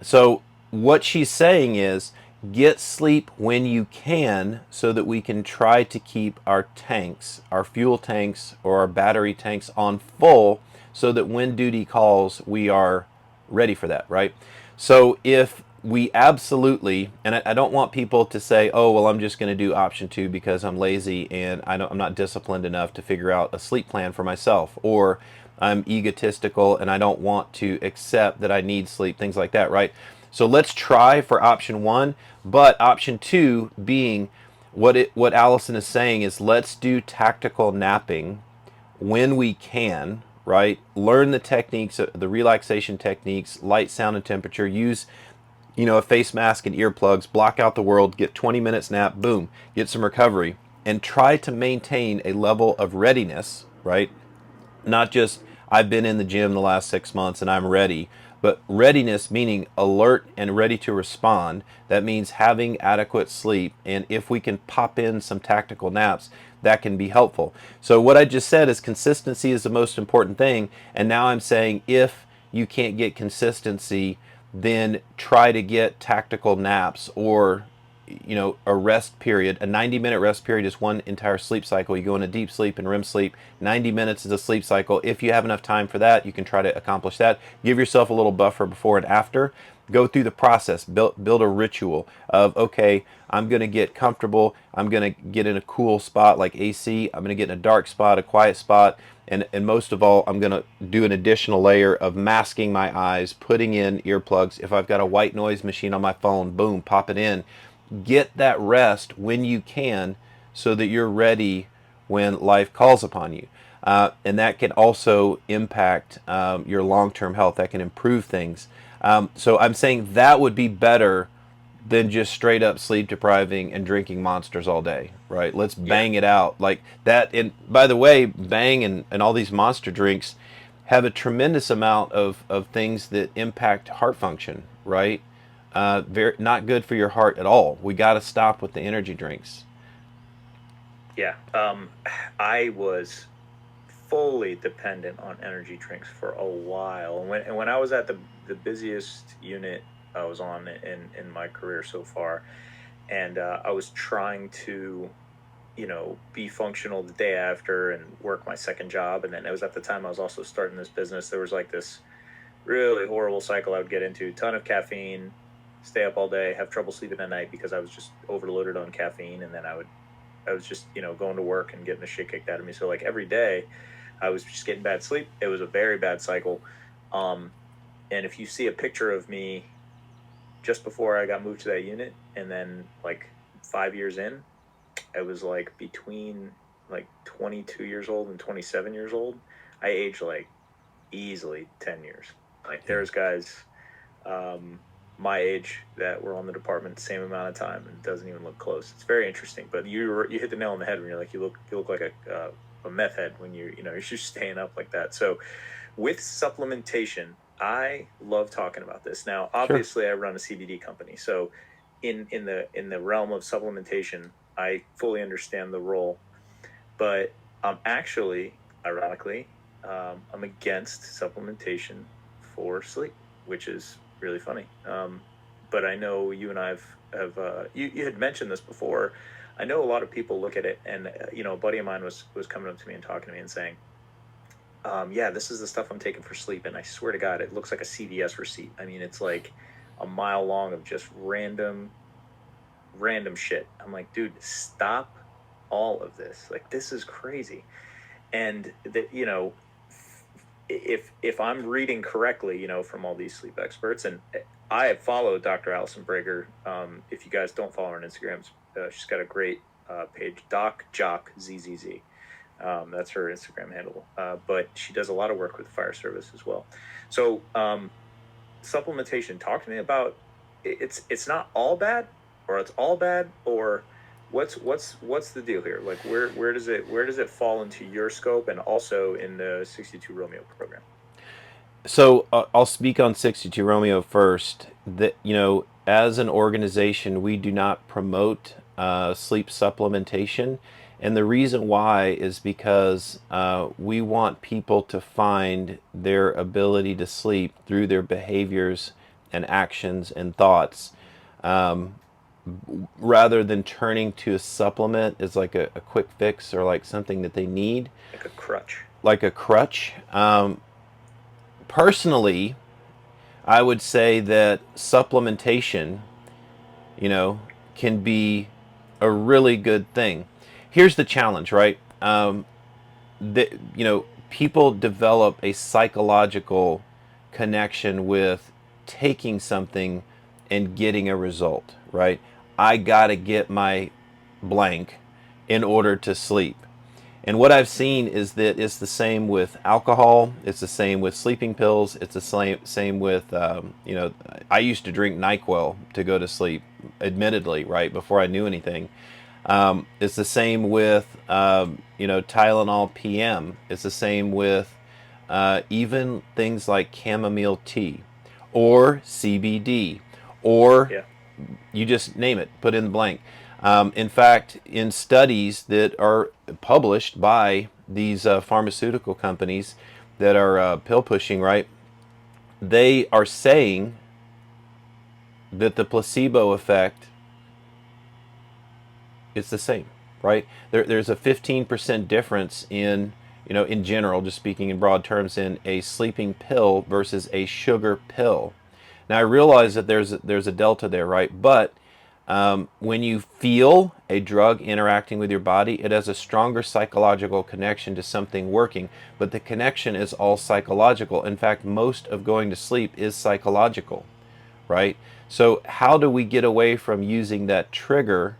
So what she's saying is get sleep when you can so that we can try to keep our tanks, our fuel tanks or our battery tanks on full so that when duty calls, we are ready for that, right? So if we absolutely, and I don't want people to say, oh, well, I'm just going to do option 2 because I'm lazy and I'm not disciplined enough to figure out a sleep plan for myself, or I'm egotistical and I don't want to accept that I need sleep, things like that, right? So let's try for option 1, but option 2 being what Allison is saying is let's do tactical napping when we can, right? Learn the techniques, the relaxation techniques, light, sound, and temperature. Use, a face mask and earplugs, block out the world, get 20 minutes nap, boom, get some recovery, and try to maintain a level of readiness, right? Not just I've been in the gym the last 6 months and I'm ready, but readiness meaning alert and ready to respond. That means having adequate sleep, and if we can pop in some tactical naps, that can be helpful. So what I just said is consistency is the most important thing, and now I'm saying if you can't get consistency, then try to get tactical naps, or a rest period. A 90-minute rest period is one entire sleep cycle. You go into deep sleep and REM sleep. 90 minutes is a sleep cycle. If you have enough time for that, you can try to accomplish that. Give yourself a little buffer before and after. Go through the process. Build a ritual of, okay, I'm going to get comfortable. I'm going to get in a cool spot like AC. I'm going to get in a dark spot, a quiet spot. And most of all, I'm going to do an additional layer of masking my eyes, putting in earplugs. If I've got a white noise machine on my phone, boom, pop it in. Get that rest when you can so that you're ready when life calls upon you. And that can also impact your long-term health. That can improve things. So I'm saying that would be better than just straight up sleep depriving and drinking monsters all day, right? Let's Yeah. bang it out like that. And by the way, bang and all these monster drinks have a tremendous amount of things that impact heart function, right? Very not good for your heart at all. We got to stop with the energy drinks. Yeah. I was fully dependent on energy drinks for a while. And when I was at the busiest unit I was on in my career so far, and I was trying to, be functional the day after and work my second job. And then it was at the time I was also starting this business. There was like this really horrible cycle I would get into: ton of caffeine, stay up all day, have trouble sleeping at night because I was just overloaded on caffeine, and then I was just going to work and getting the shit kicked out of me. So like every day, I was just getting bad sleep. It was a very bad cycle. Um, and if you see a picture of me just before I got moved to that unit, and then like 5 years in, I was like between like 22 years old and 27 years old. I aged like easily 10 years. Like Yeah, there's guys um, my age that were on the department the same amount of time and doesn't even look close. It's very interesting. But you hit the nail on the head when you're like you look like a meth head when you're just staying up like that. So with supplementation, I love talking about this. Now, sure. obviously, I run a CBD company, so in the realm of supplementation, I fully understand the role. But I'm actually, ironically, I'm against supplementation for sleep, which is really funny. But I know you and you had mentioned this before. I know a lot of people look at it, and a buddy of mine was coming up to me and talking to me and saying, yeah, this is the stuff I'm taking for sleep, and I swear to God, it looks like a CVS receipt. I mean, it's like a mile long of just random shit. I'm like, dude, stop all of this. Like, this is crazy. And that, if I'm reading correctly, from all these sleep experts, and I have followed Dr. Allison Brager. If you guys don't follow her on Instagram, she's got a great page, Doc Jock ZZZ. That's her Instagram handle. But she does a lot of work with the fire service as well. So supplementation. Talk to me about it's not all bad, or it's all bad, or what's the deal here? Like where does it fall into your scope and also in the 62 Romeo program? So I'll speak on 62 Romeo first. That as an organization, we do not promote sleep supplementation, and the reason why is because we want people to find their ability to sleep through their behaviors and actions and thoughts, rather than turning to a supplement as like a quick fix or like something that they need, Like a crutch. like a crutch. Personally, I would say that supplementation, you know, can be a really good thing. Here's the challenge, right? People develop a psychological connection with taking something and getting a result, right? I gotta get my blank in order to sleep. And what I've seen is that it's the same with alcohol. It's the same with sleeping pills. It's the same with, I used to drink NyQuil to go to sleep, admittedly, right, before I knew anything. It's the same with, Tylenol PM. It's the same with even things like chamomile tea or CBD or Yeah. you just name it, put in the blank. In fact, in studies that are published by these pharmaceutical companies that are pill pushing, right, they are saying that the placebo effect is the same, right? There's a 15% difference in general, just speaking in broad terms, in a sleeping pill versus a sugar pill. Now I realize that there's a delta there, right? But when you feel a drug interacting with your body, it has a stronger psychological connection to something working, but the connection is all psychological. In fact, most of going to sleep is psychological, right? So how do we get away from using that trigger,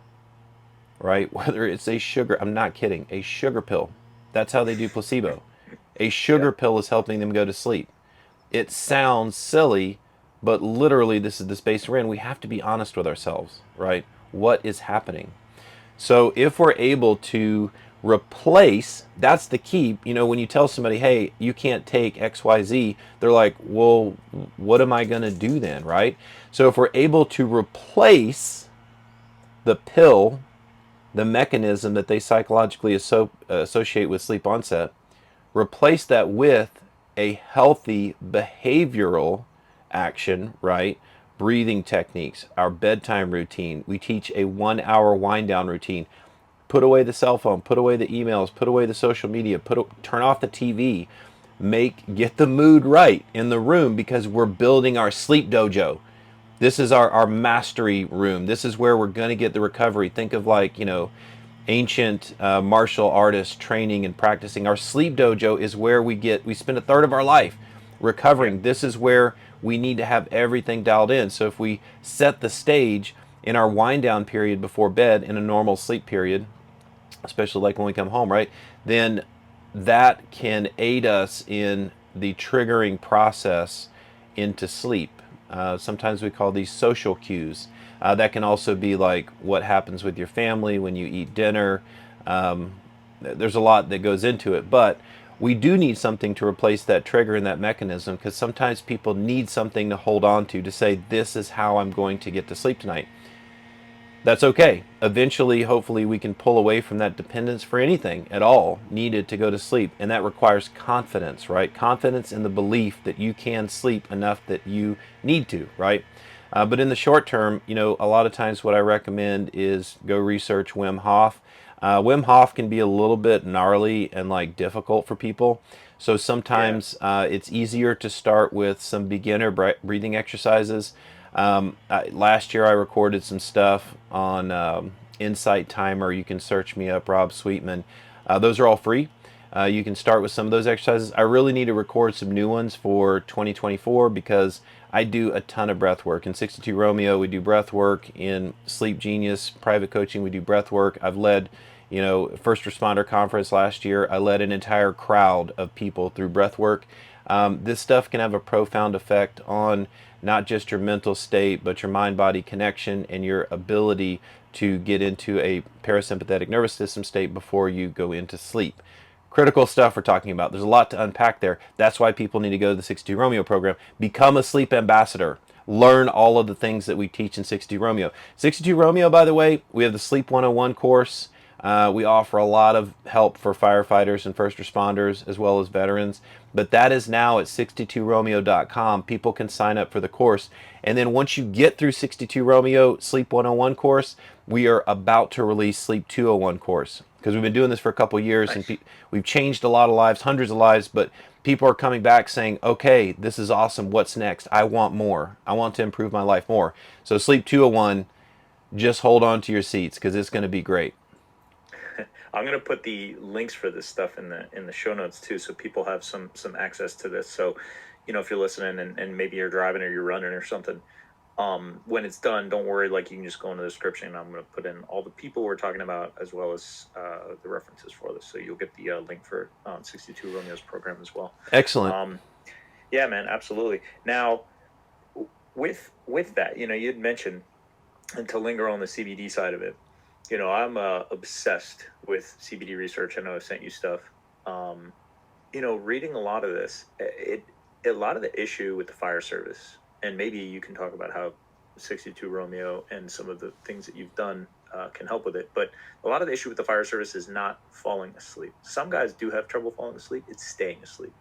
right? Whether it's a sugar, I'm not kidding, a sugar pill. That's how they do placebo. A Yeah. sugar pill is helping them go to sleep. It sounds silly, but literally, this is the space we're in. We have to be honest with ourselves, right? What is happening? So, if we're able to replace, that's the key. When you tell somebody, hey, you can't take XYZ, they're like, well, what am I going to do then, right? So, if we're able to replace the pill, the mechanism that they psychologically associate with sleep onset, replace that with a healthy behavioral action, right? Breathing techniques, our bedtime routine. We teach a 1 hour wind down routine. Put away the cell phone, put away the emails, put away the social media, turn off the TV, get the mood right in the room, because we're building our sleep dojo. This is our mastery room. This is where we're going to get the recovery. Think of like, ancient martial artists training and practicing. Our sleep dojo is where we spend a third of our life Yeah. recovering. This is where we need to have everything dialed in. So if we set the stage in our wind down period before bed in a normal sleep period, especially like when we come home, right, then that can aid us in the triggering process into sleep. Sometimes we call these social cues. That can also be like what happens with your family when you eat dinner. There's a lot that goes into it, but we do need something to replace that trigger and that mechanism, because sometimes people need something to hold on to say, this is how I'm going to get to sleep tonight. That's okay. Eventually, hopefully, we can pull away from that dependence for anything at all needed to go to sleep. And that requires confidence, right? Confidence in the belief that you can sleep enough that you need to, right? But in the short term, a lot of times what I recommend is go research Wim Hof. Wim Hof can be a little bit gnarly and like difficult for people. So Yeah. sometimes it's easier to start with some beginner breathing exercises. Last year I recorded some stuff on Insight Timer. You can search me up, Rob Sweetman. Those are all free. You can start with some of those exercises. I really need to record some new ones for 2024 because I do a ton of breath work. In 62 Romeo, we do breath work. In Sleep Genius private coaching, we do breath work. I've led First responder conference last year, I led an entire crowd of people through breath work. This stuff can have a profound effect on not just your mental state, but your mind-body connection and your ability to get into a parasympathetic nervous system state before you go into sleep. Critical stuff we're talking about. There's a lot to unpack there. That's why people need to go to the 62 Romeo program. Become a sleep ambassador. Learn all of the things that we teach in 62 Romeo. 62 Romeo, by the way, we have the Sleep 101 course. We offer a lot of help for firefighters and first responders as well as veterans. But that is now at 62romeo.com. People can sign up for the course. And then once you get through 62 Romeo Sleep 101 course, we are about to release Sleep 201 course. Because we've been doing this for a couple years Nice. and we've changed a lot of lives, hundreds of lives, but people are coming back saying, okay, this is awesome. What's next? I want more. I want to improve my life more. So Sleep 201, just hold on to your seats because it's going to be great. I'm gonna put the links for this stuff in the show notes too, so people have some access to this. So, if you're listening and maybe you're driving or you're running or something, when it's done, don't worry. Like, you can just go in the description. I'm gonna put in all the people we're talking about as well as the references for this, so you'll get the link for 62 Romeo's program as well. Excellent. Yeah, man, absolutely. Now, with that, you'd mentioned, and to linger on the CBD side of it, I'm obsessed with CBD research. I know I've sent you stuff. Reading a lot of this, a lot of the issue with the fire service, and maybe you can talk about how 62 Romeo and some of the things that you've done can help with it. But a lot of the issue with the fire service is not falling asleep. Some guys do have trouble falling asleep. It's staying asleep.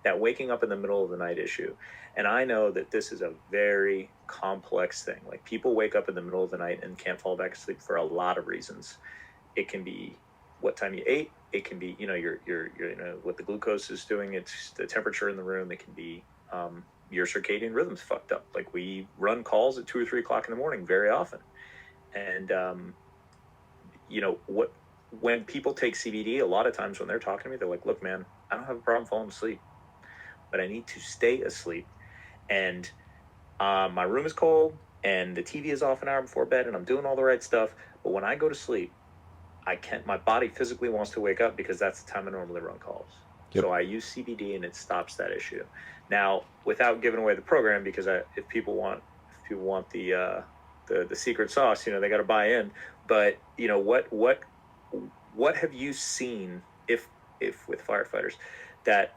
That waking up in the middle of the night issue. And I know that this is a very complex thing. Like, people wake up in the middle of the night and can't fall back asleep for a lot of reasons. It can be what time you ate. It can be, your what the glucose is doing. It's the temperature in the room. It can be your circadian rhythm's fucked up. Like, we run calls at 2 or 3 o'clock in the morning very often. And, when people take CBD, a lot of times when they're talking to me, they're like, look, man, I don't have a problem falling asleep, but I need to stay asleep. And my room is cold and the TV is off an hour before bed and I'm doing all the right stuff. But when I go to sleep, I can't, my body physically wants to wake up because that's the time I normally run calls. Yep. So I use CBD and it stops that issue. Now, without giving away the program, because if people want the secret sauce, they got to buy in. But what have you seen if with firefighters that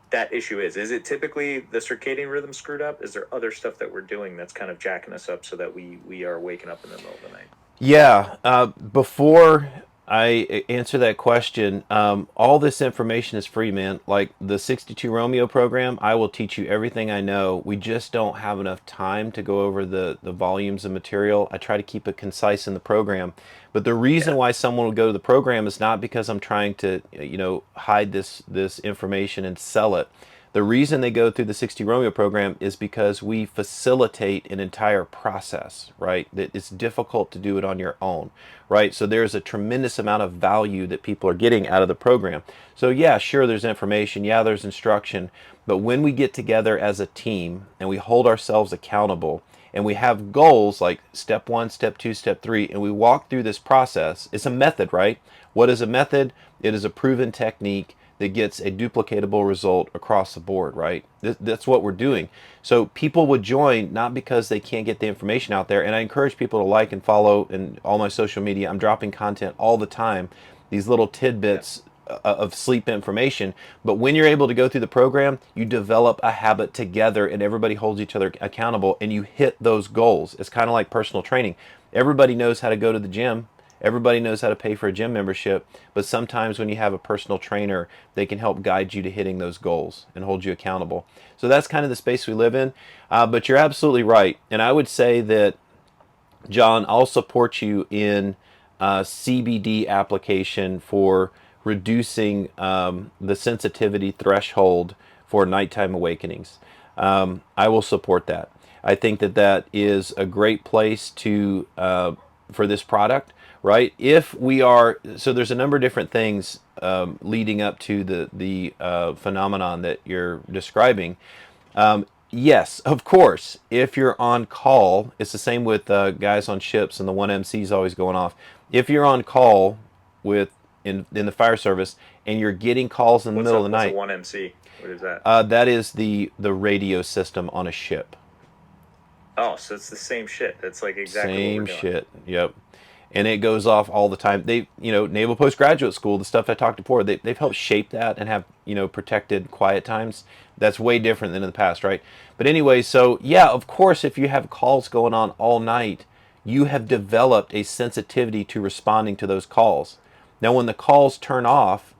that issue is? Is it typically the circadian rhythm screwed up? Is there other stuff that we're doing that's kind of jacking us up so that we are waking up in the middle of the night? Yeah. Before I answer that question, all this information is free, man. Like the 62 Romeo program, I will teach you everything I know. We just don't have enough time to go over the volumes of material. I try to keep it concise in the program. But the reason why someone would go to the program is not because I'm trying to, hide this information and sell it. The reason they go through the 60 Romeo program is because we facilitate an entire process, right? That it's difficult to do it on your own, right? So there's a tremendous amount of value that people are getting out of the program. So yeah, sure, there's information, yeah, there's instruction, but when we get together as a team and we hold ourselves accountable and we have goals like step 1, step 2, step 3, and we walk through this process, it's a method, right? What is a method? It is a proven technique that gets a duplicatable result across the board, right? That's what we're doing. So people would join not because they can't get the information out there, and I encourage people to like and follow in all my social media. I'm dropping content all the time, these little tidbits of sleep information. But when you're able to go through the program, you develop a habit together and everybody holds each other accountable and you hit those goals. It's kind of like personal training. Everybody knows how to go to the gym. Everybody knows how to pay for a gym membership, but sometimes when you have a personal trainer, they can help guide you to hitting those goals and hold you accountable. So that's kind of the space we live in. But you're absolutely right. And I would say that, John, I'll support you in CBD application for reducing the sensitivity threshold for nighttime awakenings. I will support that. I think that is a great place to for this product. Right? If we are, so there's a number of different things leading up to the phenomenon that you're describing. Yes, of course, if you're on call, it's the same with guys on ships and the 1MC is always going off. If you're on call with in the fire service and you're getting calls in the middle of the What's a night, 1MC? What is that? that is the radio system on a ship. Oh, so it's the same shit. That's like exactly what we're Same doing. shit. Yep. And it goes off all the time. They, Naval Postgraduate School, the stuff I talked before, they've helped shape that and have, protected quiet times. That's way different than in the past, right? But anyway, so yeah, of course, if you have calls going on all night, you have developed a sensitivity to responding to those calls. Now, when the calls turn off,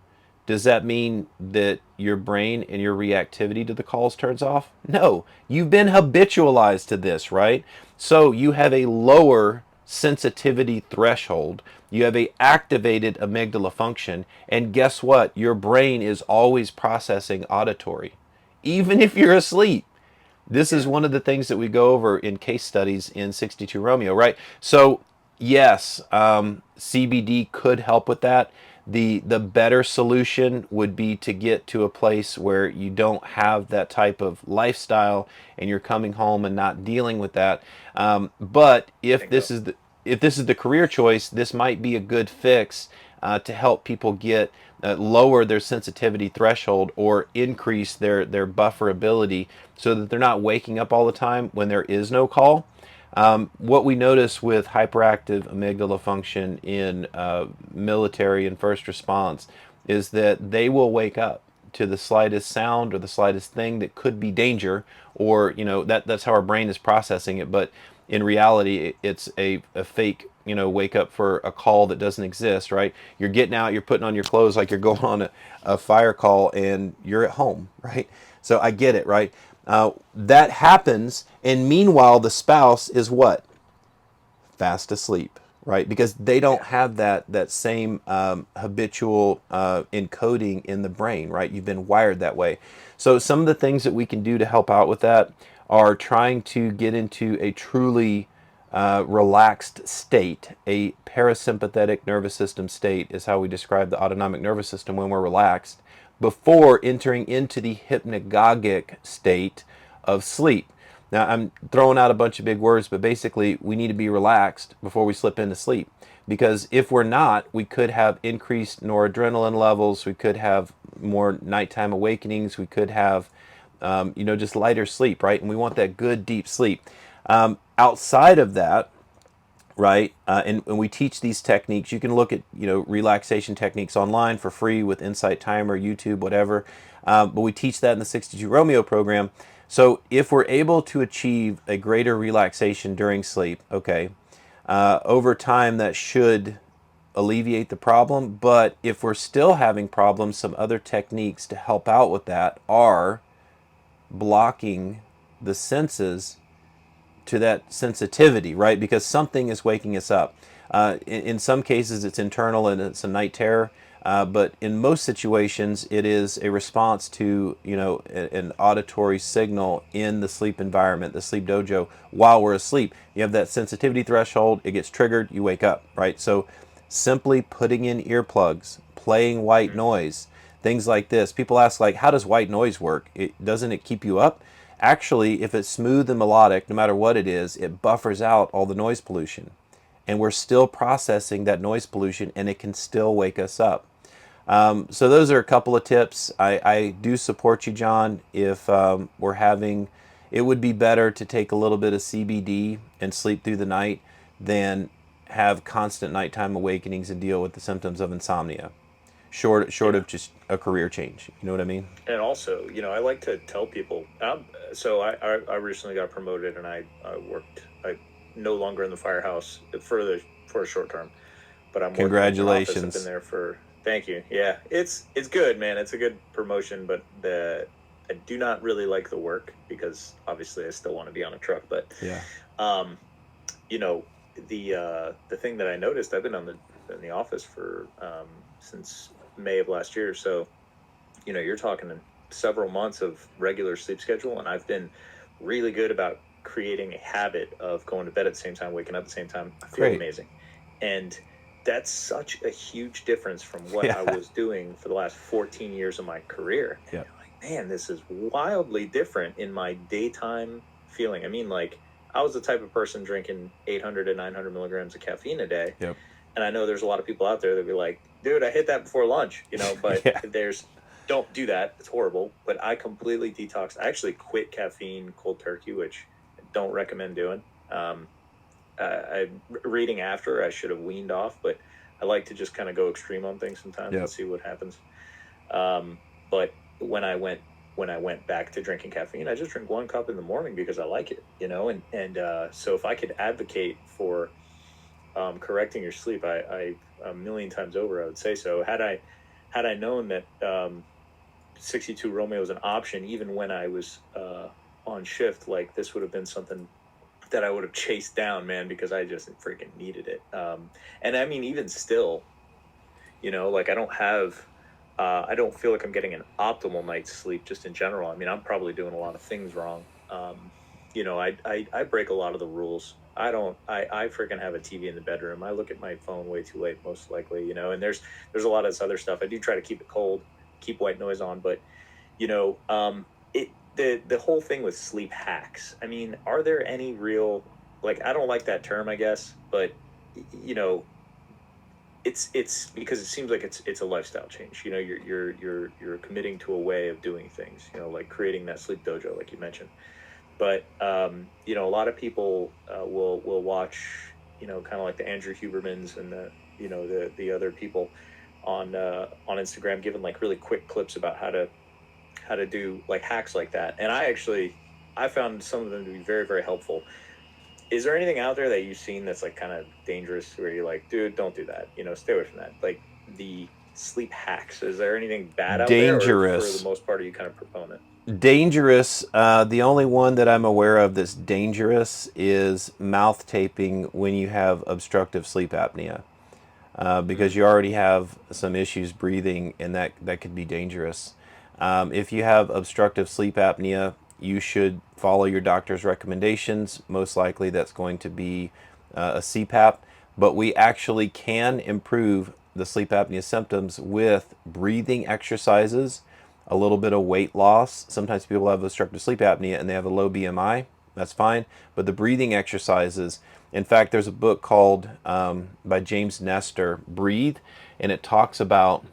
does that mean that your brain and your reactivity to the calls turns off? No. You've been habitualized to this, right? So you have a lower sensitivity threshold. You have a activated amygdala function, and guess what? Your brain is always processing auditory, even if you're asleep. This is Yeah. one of the things that we go over in case studies in 62 Romeo, right? So, yes, CBD could help with that. The better solution would be to get to a place where you don't have that type of lifestyle and you're coming home and not dealing with that. But Bingo. if this is the career choice, this might be a good fix to help people get lower their sensitivity threshold or increase their buffer ability so that they're not waking up all the time when there is no call. What we notice with hyperactive amygdala function in military and first response is that they will wake up to the slightest sound or the slightest thing that could be danger, or that's how our brain is processing it. But in reality, it's a fake wake up for a call that doesn't exist, right? You're getting out, you're putting on your clothes like you're going on a fire call, and you're at home, right? So I get it, right? That happens, and meanwhile, the spouse is what? Fast asleep, right? Because they don't Yeah. have that same habitual encoding in the brain, right? You've been wired that way. So some of the things that we can do to help out with that are trying to get into a truly relaxed state. A parasympathetic nervous system state is how we describe the autonomic nervous system when we're relaxed, before entering into the hypnagogic state of sleep. Now, I'm throwing out a bunch of big words, but basically, we need to be relaxed before we slip into sleep. Because if we're not, we could have increased noradrenaline levels, we could have more nighttime awakenings, we could have, just lighter sleep, right? And we want that good, deep sleep. Outside of that, right? And we teach these techniques. You can look at relaxation techniques online for free with Insight Timer, YouTube, whatever. But we teach that in the 62 Romeo program. So if we're able to achieve a greater relaxation during sleep, okay, over time that should alleviate the problem. But if we're still having problems, some other techniques to help out with that are blocking the senses to that sensitivity, right? Because something is waking us up. In some cases, it's internal and it's a night terror. But in most situations, it is a response to an auditory signal in the sleep environment, the sleep dojo. While we're asleep, you have that sensitivity threshold. It gets triggered. You wake up, right? So simply putting in earplugs, playing white noise, things like this. People ask, like, how does white noise work? Doesn't it keep you up? Actually, if it's smooth and melodic, no matter what it is, it buffers out all the noise pollution. And we're still processing that noise pollution, and it can still wake us up. So those are a couple of tips. I do support you, John. If we're having, it would be better to take a little bit of CBD and sleep through the night than have constant nighttime awakenings and deal with the symptoms of insomnia. Short Yeah. of just a career change. You know what I mean? And also, I like to tell people. So I recently got promoted, and I worked. I no longer in the firehouse for a short term, but I'm working in the office. I've been Congratulations. there for. Thank you. Yeah, it's good, man. It's a good promotion, but I do not really like the work because obviously I still want to be on a truck. But Yeah. um, you know, the thing that I noticed, I've been in the office for since May of last year, so you're talking several months of regular sleep schedule, and I've been really good about creating a habit of going to bed at the same time, waking up at the same time. I feel Great. amazing. And that's such a huge difference from what I Yeah. was doing for the last 14 years of my career. And Yeah. you're like, man, this is wildly different in my daytime feeling. I mean, like, I was the type of person drinking 800 to 900 milligrams of caffeine a day. Yep. And I know there's a lot of people out there that be like, dude, I hit that before lunch, but Yeah. don't do that. It's horrible. But I completely detoxed. I actually quit caffeine cold turkey, which I don't recommend doing. Um, reading after, I should have weaned off, but I like to just kind of go extreme on things sometimes and Yep. see what happens. Um, but when I went back to drinking caffeine, I just drink 1 cup in the morning because I like it, and so if I could advocate for correcting your sleep, I a million times over I would say so. Had I known that 62 Romeo is an option, even when I was on shift, like this would have been something that I would have chased down, man, because I just freaking needed it. And I mean, even still, like I don't feel like I'm getting an optimal night's sleep just in general. I mean, I'm probably doing a lot of things wrong. I break a lot of the rules. I freaking have a TV in the bedroom. I look at my phone way too late, most likely, and there's a lot of this other stuff. I do try to keep it cold, keep white noise on, but you know, it the whole thing with sleep hacks. I mean, are there any real, like, I don't like that term, I guess, but you know, it's because it seems like it's a lifestyle change. You're committing to a way of doing things. Like creating that sleep dojo, like you mentioned. But a lot of people will watch, kind of like the Andrew Hubermans and the other people on Instagram, giving like really quick clips about how to do like hacks like that. And I found some of them to be very, very helpful. Is there anything out there that you've seen that's like kind of dangerous where you're like, dude, don't do that, stay away from that, like the sleep hacks? Is there anything bad out there, or for the Dangerous. most part are you kind of proponent? Dangerous. The only one that I'm aware of that's dangerous is mouth taping when you have obstructive sleep apnea, because Mm, you already have some issues breathing, and that could be dangerous. If you have obstructive sleep apnea, you should follow your doctor's recommendations. Most likely, that's going to be a CPAP, but we actually can improve the sleep apnea symptoms with breathing exercises, a little bit of weight loss. Sometimes people have obstructive sleep apnea and they have a low BMI. That's fine. But the breathing exercises, in fact, there's a book called by James Nestor, Breathe, and it talks about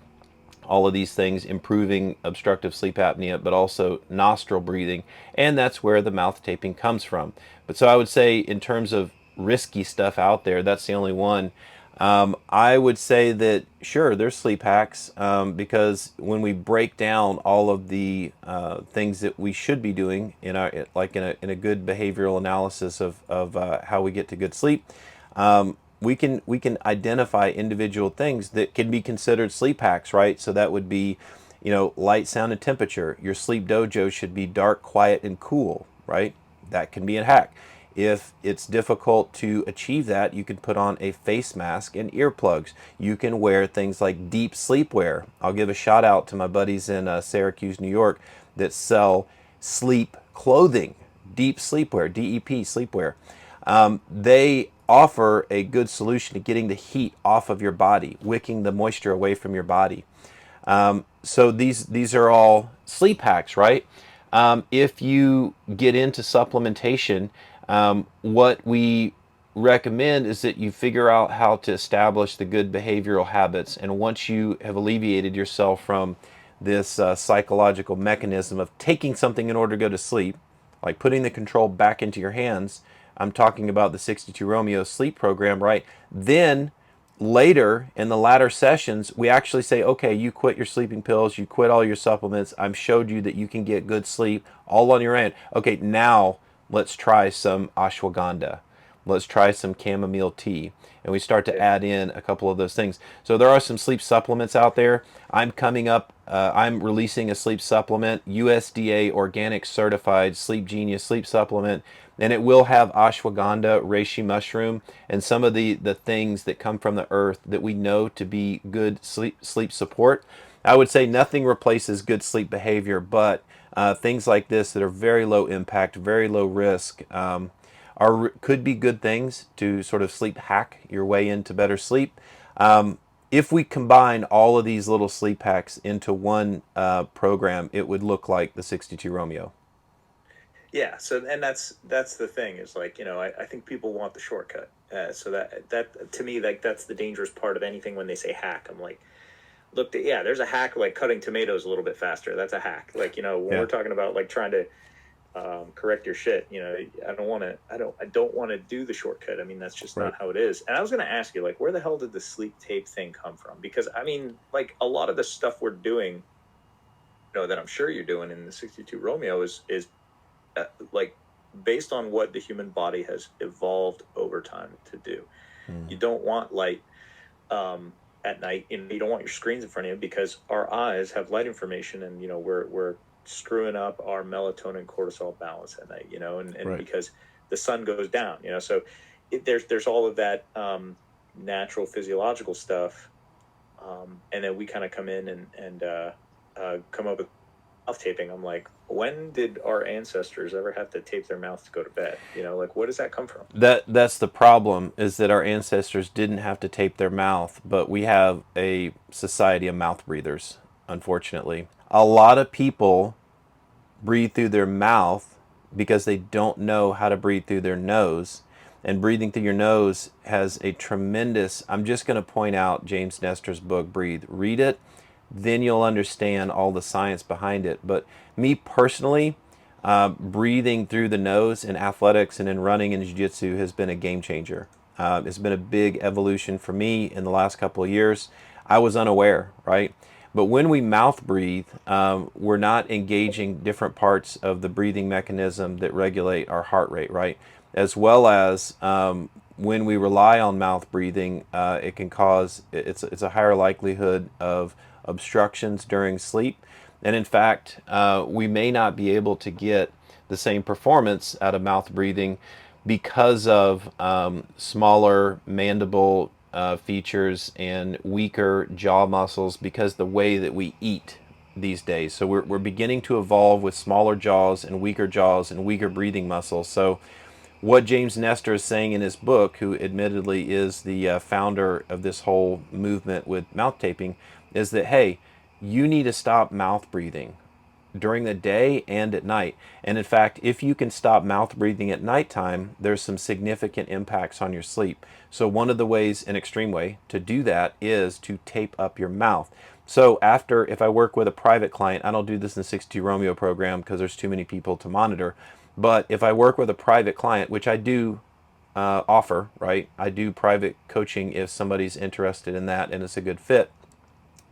all of these things improving obstructive sleep apnea, but also nostril breathing. And that's where the mouth taping comes from. But so I would say, in terms of risky stuff out there, that's the only one. I would say that sure, there's sleep hacks, because when we break down all of the things that we should be doing in our, like in a good behavioral analysis of how we get to good sleep, we can identify individual things that can be considered sleep hacks, right? So that would be, light, sound, and temperature. Your sleep dojo should be dark, quiet, and cool, right? That can be a hack. If it's difficult to achieve that, you can put on a face mask and earplugs. You can wear things like deep sleepwear. I'll give a shout out to my buddies in Syracuse, New York, that sell sleep clothing, deep sleepwear, DEP sleepwear. They offer a good solution to getting the heat off of your body, wicking the moisture away from your body. So these are all sleep hacks, right? If you get into supplementation, what we recommend is that you figure out how to establish the good behavioral habits. And once you have alleviated yourself from this psychological mechanism of taking something in order to go to sleep, like putting the control back into your hands, I'm talking about the 62 Romeo sleep program, right? Then later in the latter sessions, we actually say, okay, you quit your sleeping pills, you quit all your supplements. I've showed you that you can get good sleep all on your own. Okay, now let's try some ashwagandha. Let's try some chamomile tea. And we start to yeah. add in a couple of those things. So there are some sleep supplements out there. I'm releasing a sleep supplement, USDA organic certified Sleep Genius sleep supplement, and it will have ashwagandha, reishi mushroom, and some of the things that come from the earth that we know to be good sleep support. I would say nothing replaces good sleep behavior, but things like this that are very low impact, very low risk, could be good things to sort of sleep hack your way into better sleep. If we combine all of these little sleep hacks into one program, it would look like the 62 Romeo. Yeah, so and that's the thing is like, I think people want the shortcut. So that to me, like, that's the dangerous part of anything when they say hack. I'm like, look, yeah, there's a hack like cutting tomatoes a little bit faster. That's a hack. Like, when Yeah. we're talking about like trying to correct your shit, I don't want to do the shortcut. I mean, that's just not Right. how it is. And I was going to ask you, like, where the hell did the sleep tape thing come from? Because I mean, like, a lot of the stuff we're doing, that I'm sure you're doing in the 62 Romeo is like based on what the human body has evolved over time to do. Mm. You don't want light at night. You don't want your screens in front of you because our eyes have light information, and we're screwing up our melatonin cortisol balance at night. And Right. because the sun goes down. So there's all of that natural physiological stuff, and then we kind of come in and come up with mouth taping. I'm like, when did our ancestors ever have to tape their mouth to go to bed? Like, what does that come from? That's the problem, is that our ancestors didn't have to tape their mouth, but we have a society of mouth breathers, unfortunately. A lot of people breathe through their mouth because they don't know how to breathe through their nose. And breathing through your nose has a tremendous, I'm just going to point out James Nestor's book, Breathe. Read it, then you'll understand all the science behind it. But me personally, breathing through the nose in athletics and in running and jiu-jitsu has been a game changer. It's been a big evolution for me in the last couple of years. I was unaware, right? But when we mouth breathe, we're not engaging different parts of the breathing mechanism that regulate our heart rate, right? As well as when we rely on mouth breathing, it can cause it's a higher likelihood of obstructions during sleep, and in fact, we may not be able to get the same performance out of mouth breathing because of smaller mandible features and weaker jaw muscles because the way that we eat these days. So we're beginning to evolve with smaller jaws and weaker breathing muscles. So what James Nestor is saying in his book, who admittedly is the founder of this whole movement with mouth taping, is that, hey, you need to stop mouth breathing during the day and at night. And in fact, if you can stop mouth breathing at nighttime, there's some significant impacts on your sleep. So one of the ways, an extreme way to do that, is to tape up your mouth. So if I work with a private client, I don't do this in the 62 Romeo program because there's too many people to monitor. But if I work with a private client, which I do offer, right? I do private coaching if somebody's interested in that and it's a good fit.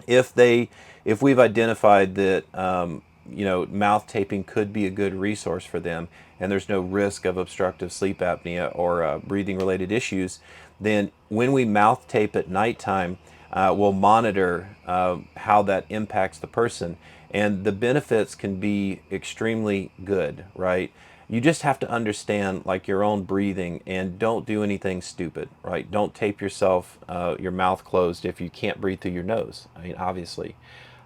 If they, if we've identified that mouth taping could be a good resource for them, and there's no risk of obstructive sleep apnea or breathing related issues, then when we mouth tape at nighttime, we'll monitor how that impacts the person, and the benefits can be extremely good, right? You just have to understand like your own breathing and don't do anything stupid, right? Don't tape yourself, your mouth closed if you can't breathe through your nose. I mean, obviously.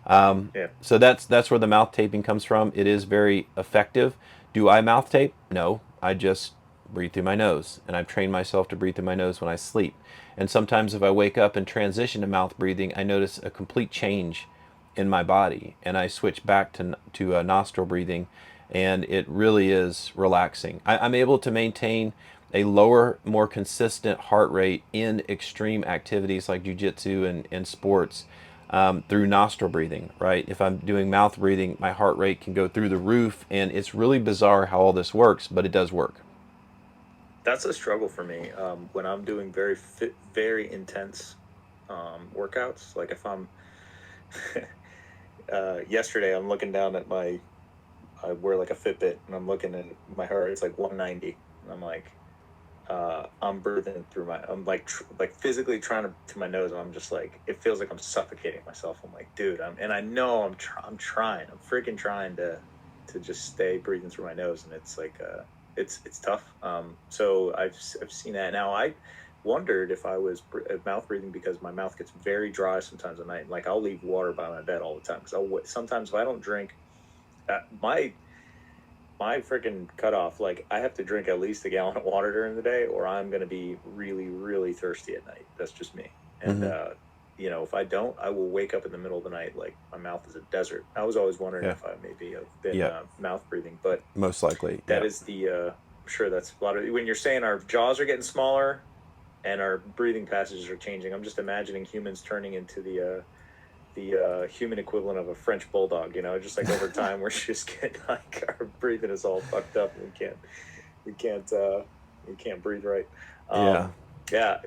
Yeah. So that's where the mouth taping comes from. It is very effective. Do I mouth tape? No, I just breathe through my nose, and I've trained myself to breathe through my nose when I sleep. And sometimes if I wake up and transition to mouth breathing, I notice a complete change in my body, and I switch back to nostril breathing, and it really is relaxing. I'm able to maintain a lower, more consistent heart rate in extreme activities like jujitsu and sports through nostril breathing, right? If I'm doing mouth breathing, my heart rate can go through the roof, and it's really bizarre how all this works, but it does work. That's a struggle for me when I'm doing very intense workouts. Like if I'm yesterday, I'm looking down at I wear like a Fitbit, and I'm looking at my heart. It's like 190, and I'm like, I'm breathing through I'm like like physically trying to my nose, and I'm just like, it feels like I'm suffocating myself. I'm like, dude, and I know I'm trying, I'm freaking trying to just stay breathing through my nose, and it's like it's tough. So I've seen that. Now I wondered if I was mouth breathing because my mouth gets very dry sometimes at night. Like I'll leave water by my bed all the time because sometimes if I don't drink, my freaking cutoff, like I have to drink at least a gallon of water during the day, or I'm gonna be really, really thirsty at night. That's just me. And Hmm. if I don't, I will wake up in the middle of the night like my mouth is a desert. I was always wondering Yeah. if I maybe have been Yeah. mouth breathing, but Most likely. that Yeah. is I'm sure that's a lot of when you're saying our jaws are getting smaller and our breathing passages are changing. I'm just imagining humans turning into the human equivalent of a French bulldog. Just like over time, we're just getting like our breathing is all fucked up, and we can't we can't breathe right. Yeah. Yeah,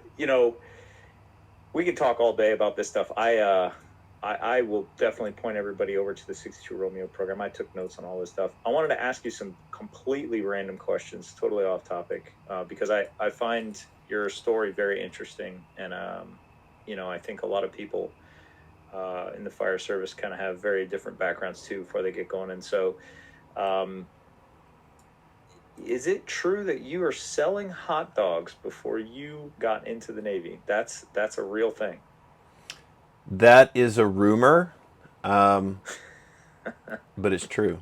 we could talk all day about this stuff. I will definitely point everybody over to the 62 Romeo program. I took notes on all this stuff. I wanted to ask you some completely random questions, totally off topic, because I find your story very interesting. And, I think a lot of people in the fire service kind of have very different backgrounds too before they get going. And so, um, is it true that you are selling hot dogs before you got into the Navy? That's a real thing. That is a rumor, um, but it's true.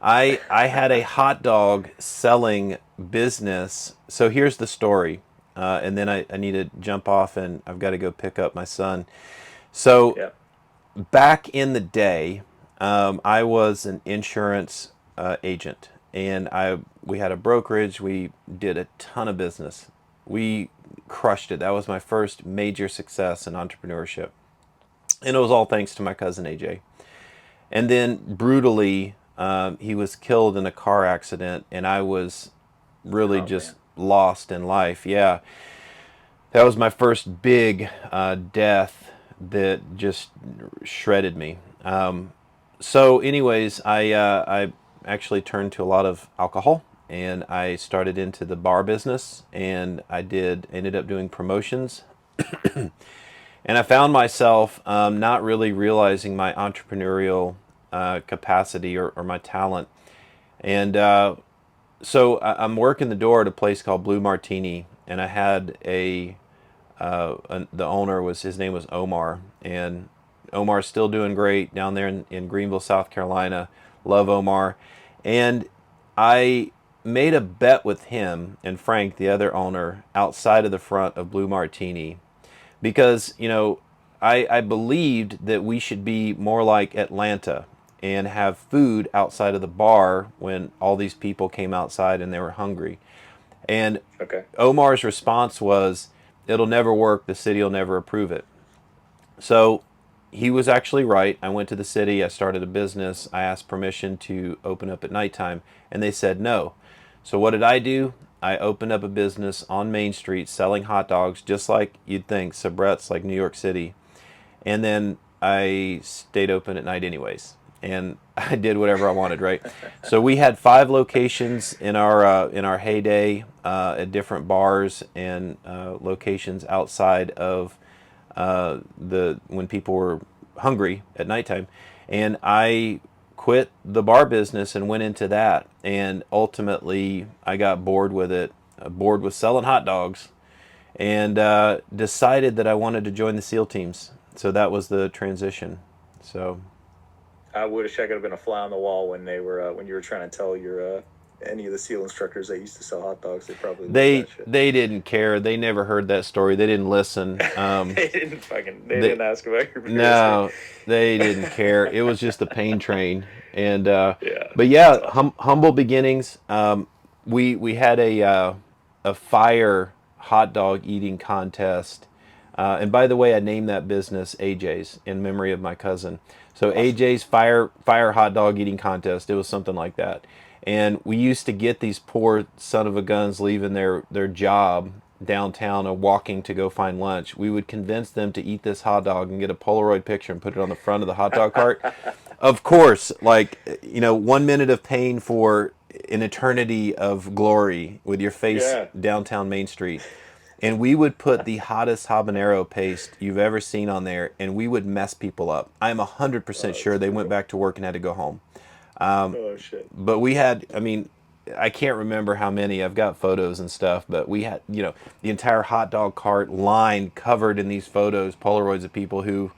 I had a hot dog selling business. So here's the story. And then I need to jump off and I've got to go pick up my son. So Yeah. back in the day, I was an insurance agent, and we had a brokerage. We did a ton of business. We crushed it. That was my first major success in entrepreneurship, and it was all thanks to my cousin AJ. And then brutally, he was killed in a car accident, and I was really Oh just man. lost in life. Yeah, that was my first big death that just shredded me. So, anyways, I actually turned to a lot of alcohol, and I started into the bar business, and ended up doing promotions, and I found myself not really realizing my entrepreneurial capacity or my talent, and so I'm working the door at a place called Blue Martini, and I had the owner was his name was Omar, and Omar's still doing great down there in Greenville, South Carolina. Love Omar, and I made a bet with him and Frank, the other owner, outside of the front of Blue Martini, because I believed that we should be more like Atlanta and have food outside of the bar when all these people came outside and they were hungry. And Okay. Omar's response was, "It'll never work. The city will never approve it." So he was actually right. I went to the city. I started a business. I asked permission to open up at nighttime, and they said no. So what did I do? I opened up a business on Main Street selling hot dogs, just like you'd think, Sabrettes, like New York City. And then I stayed open at night anyways, and I did whatever I wanted. Right. So we had 5 locations in our heyday at different bars and locations outside of the when people were hungry at nighttime, and I quit the bar business and went into that. And ultimately, I got bored with it, bored with selling hot dogs, and decided that I wanted to join the SEAL teams. So that was the transition. So I wish I could have been a fly on the wall when you were trying to tell your any of the SEAL instructors that used to sell hot dogs. They probably love they that shit. they didn't care. They never heard that story. They didn't listen. They They didn't ask about your history. No, they didn't care. It was just a pain train. And Yeah, but that's yeah, awesome. humble beginnings. We had a fire hot dog eating contest. And by the way, I named that business AJ's in memory of my cousin. So Awesome. AJ's fire hot dog eating contest. It was something like that. And we used to get these poor son of a guns leaving their job downtown and walking to go find lunch. We would convince them to eat this hot dog and get a Polaroid picture and put it on the front of the hot dog cart. Of course, like 1 minute of pain for an eternity of glory with your face Yeah. downtown Main Street. And we would put the hottest habanero paste you've ever seen on there, and we would mess people up. I'm 100% Oh, that's sure they went brutal. back to work and had to go home. Oh shit. But we had, I mean, I can't remember how many. I've got photos and stuff, but we had, the entire hot dog cart line covered in these photos, Polaroids of people who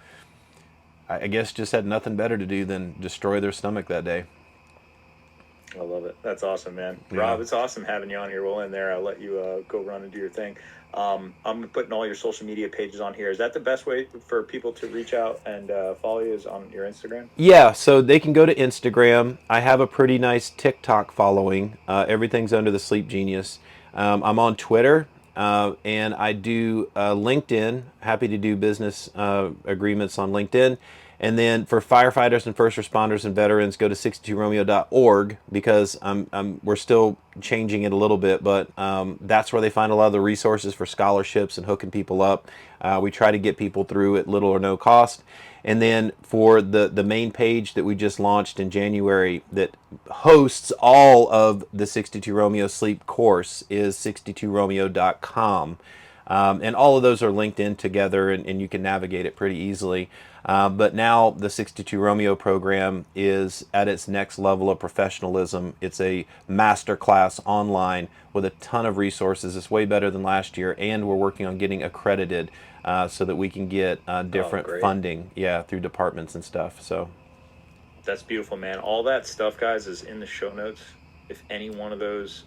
I guess just had nothing better to do than destroy their stomach that day. I love it. That's awesome, man. Yeah. Rob, it's awesome having you on here. We'll end there. I'll let you go run and do your thing. I'm putting all your social media pages on here. Is that the best way for people to reach out and follow you is on your Instagram? Yeah, so they can go to Instagram. I have a pretty nice TikTok following. Everything's under the Sleep Genius. I'm on Twitter, and I do LinkedIn. Happy to do business agreements on LinkedIn. And then for firefighters and first responders and veterans, go to 62romeo.org because we're still changing it a little bit, but that's where they find a lot of the resources for scholarships and hooking people up. We try to get people through at little or no cost. And then for the main page that we just launched in January that hosts all of the 62 Romeo Sleep course is 62romeo.com. And all of those are linked in together, and you can navigate it pretty easily. But now the 62 Romeo program is at its next level of professionalism. It's a master class online with a ton of resources. It's way better than last year, and we're working on getting accredited so that we can get Oh, different great. funding, yeah, through departments and stuff. So, That's beautiful, man. All that stuff, guys, is in the show notes. If any one of those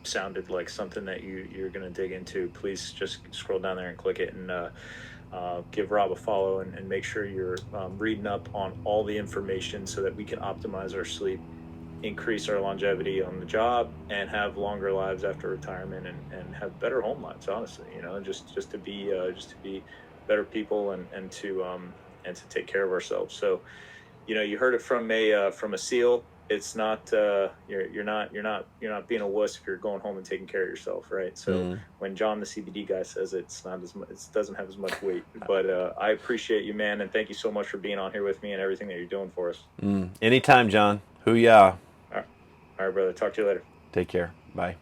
sounded like something that you're going to dig into, please just scroll down there and click it and give Rob a follow and make sure you're reading up on all the information so that we can optimize our sleep, increase our longevity on the job, and have longer lives after retirement and have better home lives. Honestly, just to be better people and to take care of ourselves. So you heard it from a SEAL. It's not you're not being a wuss if you're going home and taking care of yourself, right? So mm, when John the CBD guy says it, it's not as much, it doesn't have as much weight. But I appreciate you, man, and thank you so much for being on here with me and everything that you're doing for us. anytime, John. Hoo-yah. All right, all right, brother. Talk to you later. Take care. Bye.